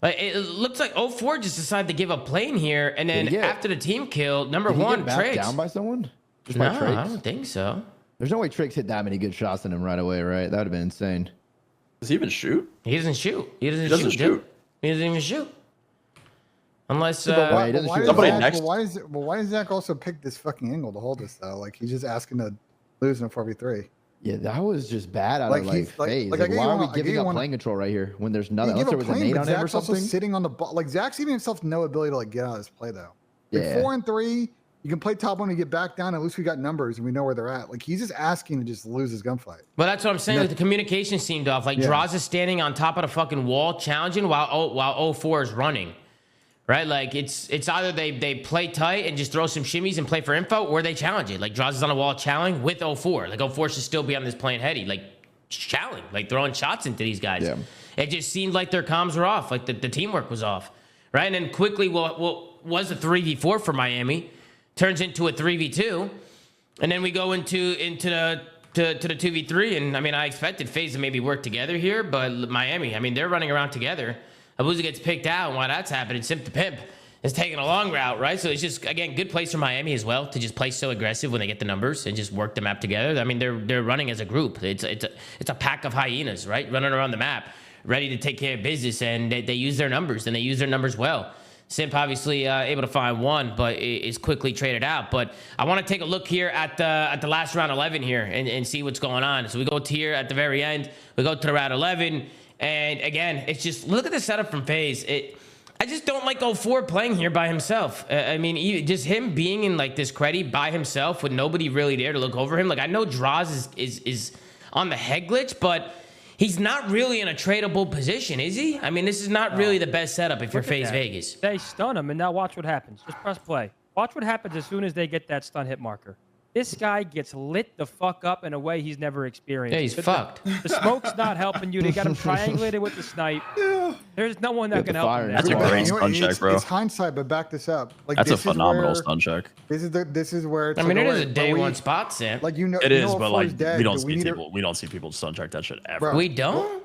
It looks like 04 just decided to give up lane here, and then after the team kill, number one, Trix. Down by someone? Just no, by Trix? I don't think so. There's no way Trix hit that many good shots in him right away, right? That would have been insane. Does he even shoot? He doesn't shoot. He doesn't shoot. He doesn't even shoot. Unless why does Zach also pick this fucking angle to hold us though? Like he's just asking to lose in a 4v3. Yeah, that was just bad out of FaZe. Why are we giving up playing control right here when there's nothing? Unless there was a nade on him or something. Also sitting on the ball. Like Zach's even himself no ability to like get out of this play though. Like 4 and 3, you can play top 1 and get back down. At least we got numbers and we know where they're at. Like he's just asking to just lose his gunfight. Well, that's what I'm saying. Like the communication seemed off. Like Draws is standing on top of the fucking wall challenging while 04 is running. Right, like it's either they play tight and just throw some shimmies and play for info, or they challenge it. Like Draws is on the wall challenging with 04. Like 04 should still be on this playing heady, like challenge, like throwing shots into these guys. Yeah. It just seemed like their comms were off, like the teamwork was off, right? And then quickly, what was a 3v4 for Miami turns into a 3v2, and then we go into the 2v3. And I mean, I expected FaZe to maybe work together here, but Miami, I mean, they're running around together. Abuza gets picked out, and while that's happening, Simp the Pimp is taking a long route, right? So it's just, again, good place for Miami as well to just play so aggressive when they get the numbers and just work the map together. I mean, they're running as a group. It's a pack of hyenas, right? Running around the map, ready to take care of business, and they use their numbers, and they use their numbers well. Simp obviously able to find one, but is quickly traded out. But I want to take a look here at the last round 11 here and see what's going on. So we go to here at the very end. We go to the round 11. And again, it's just, look at the setup from FaZe. I just don't like 04 playing here by himself. I mean, just him being in like this credit by himself with nobody really there to look over him. Like I know Draws is on the head glitch, but he's not really in a tradable position, is he? I mean, this is not really the best setup if you're FaZe Vegas. They stun him, and now watch what happens. Just press play. Watch what happens as soon as they get that stun hit marker. This guy gets lit the fuck up in a way he's never experienced. Yeah, he's fucked. The smoke's not helping you. They got him triangulated with the snipe. There's no one that can help him. That's a there. great stun check, bro. It's hindsight, but back this up. Like That's a this is phenomenal where- stun check. This is where it's I mean, like, it is alright, a but day we- one spot, Sam. Like you know, It you is, know but if like Flo's dead, we don't but see need to- people. We don't see people stun check that shit ever. Bro. We don't?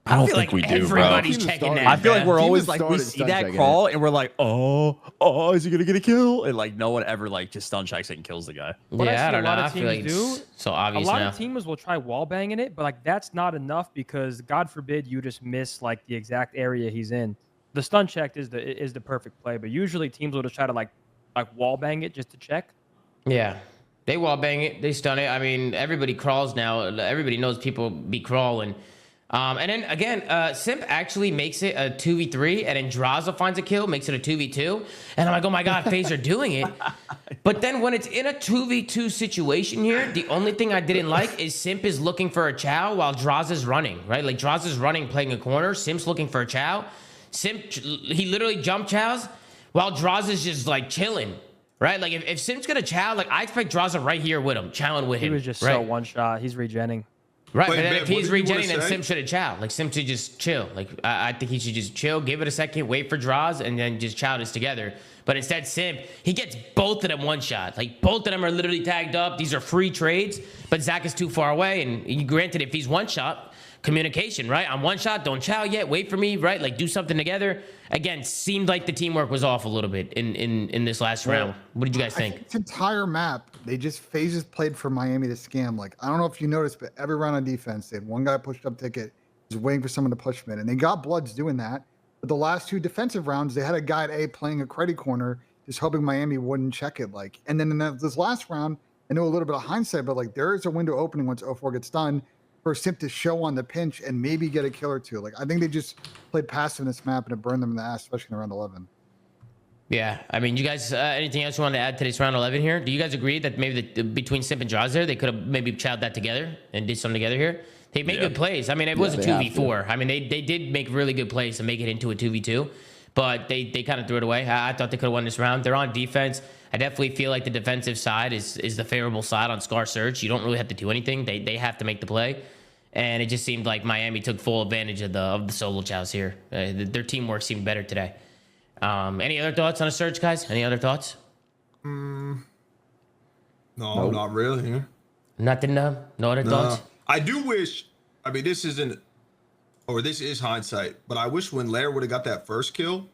I don't feel think like we do, bro. everybody's checking that. I feel like we're Team always has like we started see stun that checking crawl and we're like, oh, is he gonna get a kill? And like no one ever like just stun checks it and kills the guy. What I Yeah, see I a don't know. lot of I feel like teams do, it's so a obvious lot now. of teams will try wall banging it, but like that's not enough because God forbid you just miss like the exact area he's in. The stun check is the perfect play, but usually teams will just try to like wall bang it just to check. Yeah. They wall bang it. They stun it. I mean, everybody crawls now. Everybody knows people be crawling. And then again, Simp actually makes it a 2v3, and then Draza finds a kill, makes it a 2v2. And I'm like, oh my God, FaZe are doing it. But then when it's in a 2v2 situation here, the only thing I didn't like is Simp is looking for a chow while Draza's running, right? Like Draza's running, playing a corner. Simp's looking for a chow. Simp, he literally jump chows while Draza's just like chilling. Right, like if Simp's gonna chow, like I expect Draza right here with him, chowing with him. He was just right? so one shot. He's regenning. Right, Wait, but then Ben, if what he's did you wanna regenning, then say? Sim should have chow. Like Sim should just chill. Like I think he should just chill, give it a second, wait for draws, and then just chow this together. But instead, Sim, he gets both of them one shot. Like both of them are literally tagged up. These are free trades, but Zach is too far away. And granted, if he's one shot, communication, right? I'm one shot, don't chow yet, wait for me, right? Like do something together. Again, seemed like the teamwork was off a little bit in this last round. What did you guys think? This entire map, they just phases played for Miami to scam. Like I don't know if you noticed, but every round on defense, they had one guy pushed up ticket, was waiting for someone to push him in, and they got bloods doing that. But the last two defensive rounds, they had a guy at A playing a credit corner, just hoping Miami wouldn't check it. Like, and then in this last round, I know a little bit of hindsight, but like there is a window opening once 04 gets done for Simp to show on the pinch and maybe get a kill or two. Like I think they just played passive in this map and it burned them in the ass, especially in round 11. Yeah, I mean, you guys, anything else you want to add to this round 11 here? Do you guys agree that maybe between Simp and Draws there, they could have maybe chowed that together and did something together here? They made good plays. I mean, it was a 2v4. I mean, they did make really good plays to make it into a 2v2, but they kind of threw it away. I thought they could have won this round. They're on defense. I definitely feel like the defensive side is the favorable side on Scar Surge. You don't really have to do anything. They have to make the play. And it just seemed like Miami took full advantage of the solo chows here. Their teamwork seemed better today. Any other thoughts on a Surge, guys? Any other thoughts? No, not really. Yeah. Nothing. No other thoughts. I do wish. I mean, this is hindsight, but I wish when Lair would have got that first kill,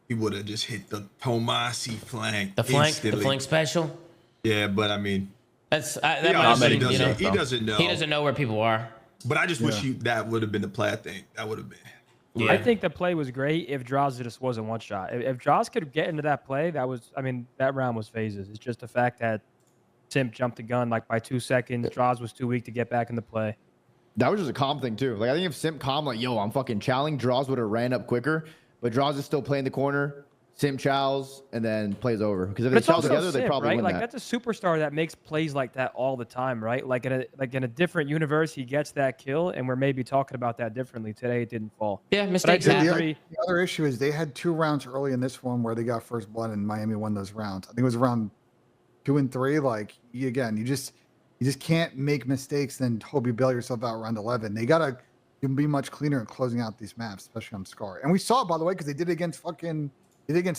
he would have just hit the Tomasi flank. The instantly. flank special. Yeah, but I mean, That he might have been, doesn't, you know, he doesn't know. he doesn't know where people are. But I just wish that would have been the play. I think that would have been. Yeah. I think the play was great if Draws just wasn't one shot. If Draws could get into that play, that round was phases. It's just the fact that Simp jumped the gun like by 2 seconds. Draws was too weak to get back in the play. That was just a calm thing too. Like I think if Simp calm, like yo, I'm fucking chowing, Draws would have ran up quicker, but Draws is still playing the corner. Simp chows and then plays over. Because if they chow together, they probably right? win Like that. that's a superstar that makes plays like that all the time, right? Like in a different universe, he gets that kill, and we're maybe talking about that differently. Today it didn't fall. Yeah, mistakes But I happen. agree. The other issue is they had 2 rounds early in this one where they got first blood and Miami won those rounds. I think it was around 2 and 3. Like you just can't make mistakes and hope you bail yourself out round 11. They gotta be much cleaner in closing out these maps, especially on Scar. And we saw it, by the way, because they did it against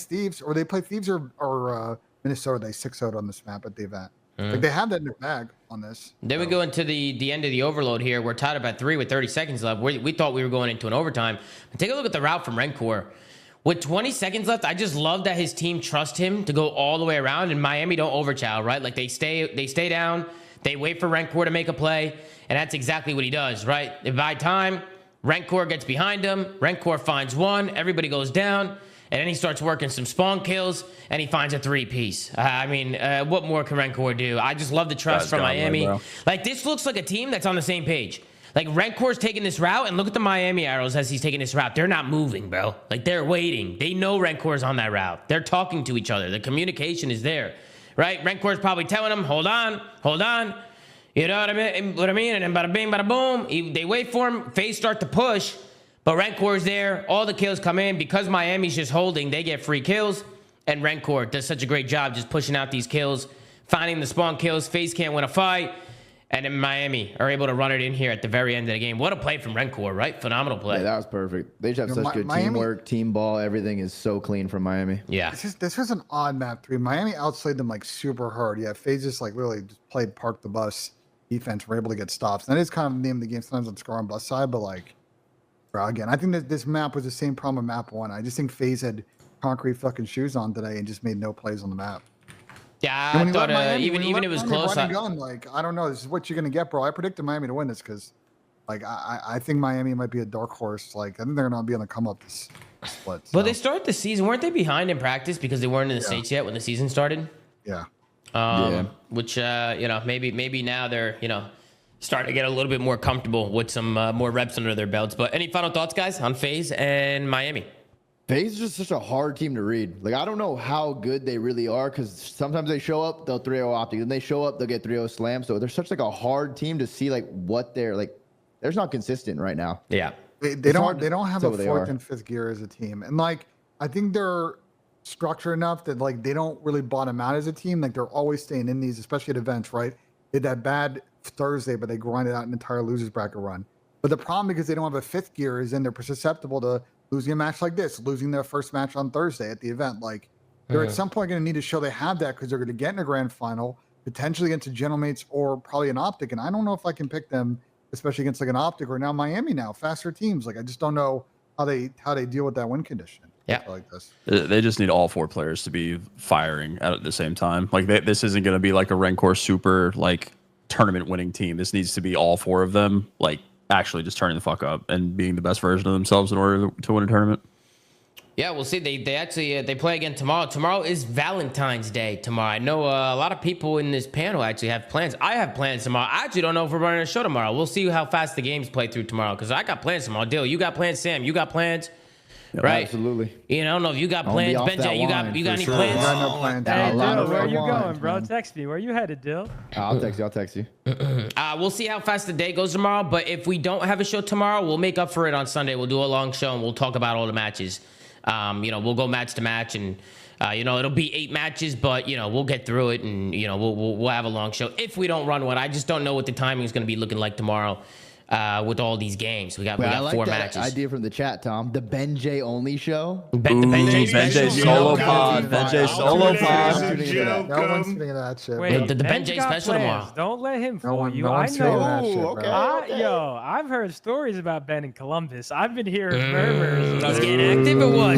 Thieves, or they play Thieves or Minnesota. They 6-0'd on this map at the event. Like they have that in their bag on this. Then we go into the end of the overload here. We're tied up at 3 with 30 seconds left. We thought we were going into an overtime. But take a look at the route from Rencor. With 20 seconds left, I just love that his team trusts him to go all the way around, and Miami don't overchow, right? Like they stay down, they wait for Rencor to make a play, and that's exactly what he does, right? If by time, Rencor gets behind him, Rencor finds one, everybody goes down, and then he starts working some spawn kills, and he finds a 3-piece. What more can Rencor do? I just love the trust from Miami. Like, this looks like a team that's on the same page. Like, Rencor's taking this route, and look at the Miami arrows as he's taking this route. They're not moving, bro. Like, they're waiting. They know Rencor's on that route. They're talking to each other. The communication is there, right? Rencor's probably telling them, hold on. You know what I mean? And then bada bing, bada boom. They wait for him. FaZe start to push. But Rencor's there. All the kills come in. Because Miami's just holding, they get free kills. and Rencor does such a great job just pushing out these kills, finding the spawn kills. FaZe can't win a fight. And then Miami are able to run it in here at the very end of the game. What a play from Rencor, right? Phenomenal play. Yeah, that was perfect. They just have such good Miami, teamwork, team ball. Everything is so clean from Miami. Yeah. This was an odd map 3. Miami outplayed them like super hard. Yeah, FaZe just like literally just played park the bus defense. Were able to get stops. And that is kind of the name of the game sometimes on score on bus side, but like, bro, again, I think that this map was the same problem with map 1. I just think FaZe had concrete fucking shoes on today and just made no plays on the map. Yeah, I thought even it was close. Gun, like, I don't know. This is what you're going to get, bro. I predicted Miami to win this because, like, I think Miami might be a dark horse. Like, I think they're going to be on the come up this split. So. Well, they started the season. Weren't they behind in practice because they weren't in the States yet when the season started? Yeah. Which, maybe now they're, starting to get a little bit more comfortable with some more reps under their belts. But any final thoughts, guys, on FaZe and Miami? FaZe is just such a hard team to read. Like, I don't know how good they really are because sometimes they show up, they'll 3-0 Optic. Then they show up, they'll get 3-0 Slam. So they're such like a hard team to see like what they're like. They're just not consistent right now. Yeah. They don't have a 4th and 5th gear as a team. And like, I think they're structured enough that like they don't really bottom out as a team. Like they're always staying in these, especially at events, right? They had that bad Thursday, but they grinded out an entire losers bracket run. But the problem because they don't have a 5th gear is then they're susceptible to losing a match like this, losing their first match on Thursday at the event. Like they're at some point going to need to show they have that because they're going to get in a grand final, potentially against a Gentlemates or probably an Optic. And I don't know if I can pick them, especially against like an Optic or now Miami now, faster teams. Like I just don't know how they deal with that win condition. Yeah. Like this. They just need all 4 players to be firing at the same time. Like this isn't going to be like a Rencor super like tournament winning team. This needs to be all 4 of them like actually just turning the fuck up and being the best version of themselves in order to win a tournament. Yeah, we'll see. They actually they play again tomorrow. Tomorrow is Valentine's Day tomorrow. I know a lot of people in this panel actually have plans. I have plans tomorrow. I actually don't know if we're running a show tomorrow. We'll see how fast the games play through tomorrow because I got plans tomorrow. Dill, you got plans. Sam, you got plans. Right? Absolutely. I don't know if you got plans. BenJ, you got any plans? I got no plans. Hey, Dill, where are you wines, going, bro? man. Text me. Where you headed, Dill? I'll text you. We'll see how fast the day goes tomorrow. But if we don't have a show tomorrow, we'll make up for it on Sunday. We'll do a long show and we'll talk about all the matches. We'll go match to match and it'll be 8 matches, but we'll get through it and we'll have a long show if we don't run one. I just don't know what the timing is going to be looking like tomorrow. With all these games, we got I like 4 that matches. idea from the chat, Tom. The BenJ only show. BenJ solo pod. BenJ solo pod. No one's sitting in that shit. Wait, The BenJ got special plans. tomorrow. Don't let him fool you. No I one's sitting in that know. shit, bro. Okay. I've heard stories about Ben in Columbus. I've been hearing murmurs. He's getting active or what?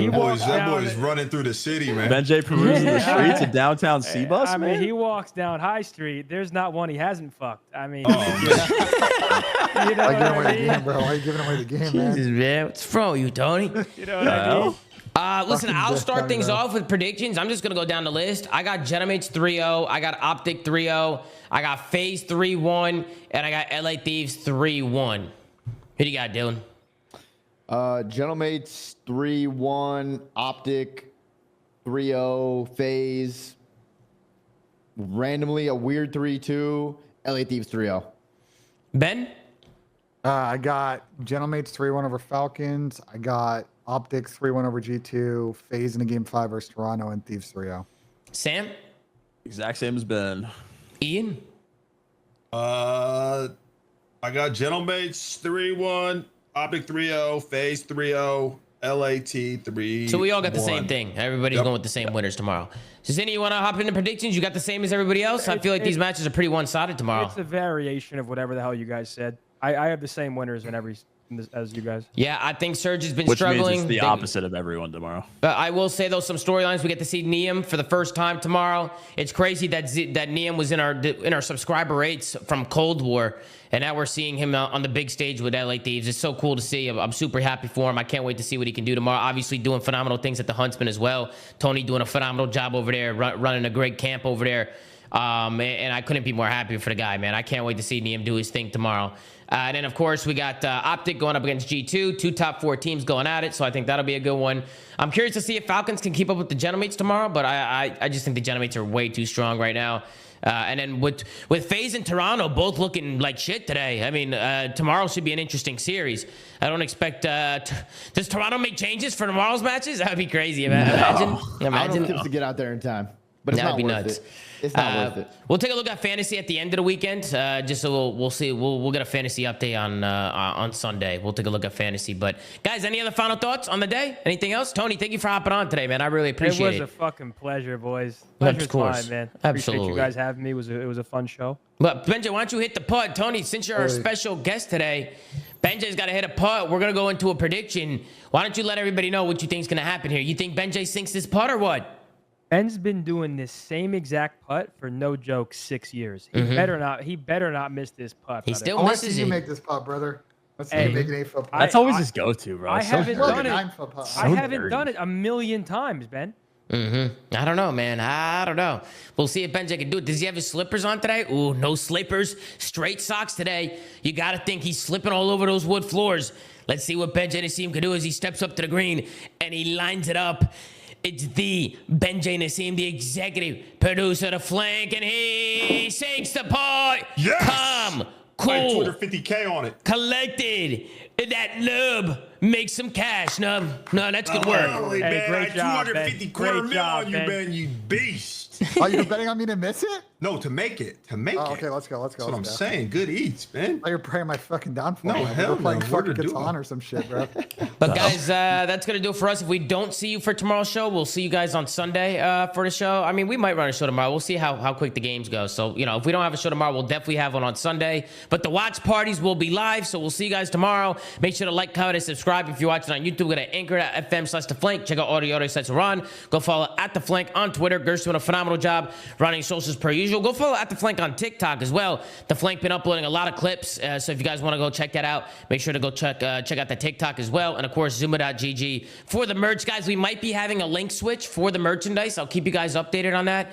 He walks That down. boy's running through the city, man. BenJ perusing the streets of downtown Seabus, I mean, man. he walks down High Street. There's not one he hasn't fucked. I mean, you know Why what giving away I the mean? game, bro? Why are you giving away the game, man? Jesus, man. What's wrong with you, Tony? You know what I mean? Listen, Fucking I'll just start done, things bro. off with predictions. I'm just going to go down the list. I got Gentlemates 3-0. I got Optic 3-0. I got FaZe 3-1. And I got LA Thieves 3-1. Who do you got, Dylan? Gentlemates 3-1, Optic 3-0, FaZe randomly a weird 3-2, LA Thieves 3-0. Ben? I got Gentlemates 3-1 over Falcons. I got Optics 3-1 over G2. FaZe in a game 5 versus Toronto and Thieves 3-0. Sam? Exact same as Ben. Ian? I got Gentlemates 3-1, Optic 3-0, FaZe 3-0, LAT 3. So we all got the same thing. Everybody's going with the same winners tomorrow. Does any you want to hop into predictions? You got the same as everybody else? I feel like these matches are pretty one-sided tomorrow. It's a variation of whatever the hell you guys said. I have the same winners as you guys. Yeah, I think Surge has been Which struggling. means it's the opposite of everyone tomorrow. But I will say, though, some storylines. We get to see Neum for the first time tomorrow. It's crazy that Neum was in our subscriber rates from Cold War, and now we're seeing him on the big stage with LA Thieves. It's so cool to see. I'm super happy for him. I can't wait to see what he can do tomorrow. Obviously, doing phenomenal things at the Huntsman as well. Tony doing a phenomenal job over there, running a great camp over there. And I couldn't be more happy for the guy, man. I can't wait to see Neum do his thing tomorrow. And then, of course, we got Optic going up against G2. 2 top 4 teams going at it, so I think that'll be a good one. I'm curious to see if Falcons can keep up with the Gentlemates tomorrow, but I just think the Gentlemates are way too strong right now. And then with FaZe and Toronto both looking like shit today. I mean, tomorrow should be an interesting series. I don't expect. Does Toronto make changes for tomorrow's matches? That would be crazy. Imagine. I don't know if Tips to get out there in time, but it's That'd not be worth nuts. it. It's not worth it. We'll take a look at fantasy at the end of the weekend, just so we'll see. We'll get a fantasy update on Sunday. We'll take a look at fantasy. But guys, any other final thoughts on the day? Anything else? Tony, thank you for hopping on today, man. I really appreciate it. It was a fucking pleasure, boys. Of Pleasure's course. mine, man. Absolutely. Appreciate you guys having me. It was a fun show. But BenJ, why don't you hit the putt? Tony, since you're our special guest today, BenJ's got to hit a putt. We're going to go into a prediction. Why don't you let everybody know what you think is going to happen here? You think BenJ sinks this putt or what? Ben's been doing this same exact putt for no joke 6 years. He better not miss this putt. He brother. still I want to misses see you it. make this putt, brother. Let's see Hey. you make an 8-foot putt. That's always his go-to, bro. I So haven't dirty. done it. 9-foot putt. I haven't dirty. done it a million times, Ben. I don't know, man. I don't know. We'll see if BenJ can do it. Does he have his slippers on today? Ooh, no slippers. Straight socks today. You got to think he's slipping all over those wood floors. Let's see what BenJ Nassim can do as he steps up to the green and he lines it up. It's the BenJ Nassim, the executive producer of the flank, and he sinks the putt. Yes! Come, Like cool, 250K on it. collected. That nub makes some cash, nub. No, that's good work. Holy Hey, man, great like job, 250 Ben. quarter Great mil job, on you, Ben. Ben, you beast. Oh, you're betting on me to miss it? No, to make it. To make Oh, it. okay, let's go. Let's go. That's what I'm let's go. saying. Good eats, man. Oh, you're praying my fucking downfall. No, man. hell We're playing no. Word fucking to do. Catan or some shit, bro. But guys, that's gonna do it for us. If we don't see you for tomorrow's show, we'll see you guys on Sunday for the show. I mean, we might run a show tomorrow. We'll see how quick the games go. So if we don't have a show tomorrow, we'll definitely have one on Sunday. But the watch parties will be live, so we'll see you guys tomorrow. Make sure to like, comment, and subscribe if you're watching on YouTube. Go to anchor.fm/theflank. Check out all the other sites we're on. Go follow @theflank on Twitter. Gert's doing a phenomenal job running socials per usual. Go follow @theflank on TikTok as well. The Flank been uploading a lot of clips, so if you guys want to go check that out, make sure to go check out the TikTok as well. And of course, ZooMaa.gg for the merch, guys. We might be having a link switch for the merchandise. I'll keep you guys updated on that.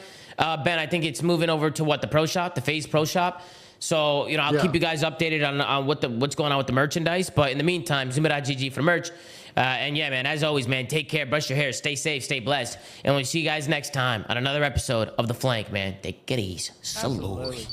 Ben, I think it's moving over to the Pro Shop, the FaZe Pro Shop. So I'll keep you guys updated on what's going on with the merchandise. But in the meantime, ZooMaa.gg for merch. And yeah, man, as always, man, take care, brush your hair, stay safe, stay blessed. And we'll see you guys next time on another episode of The Flank, man. Take it easy. Absolutely.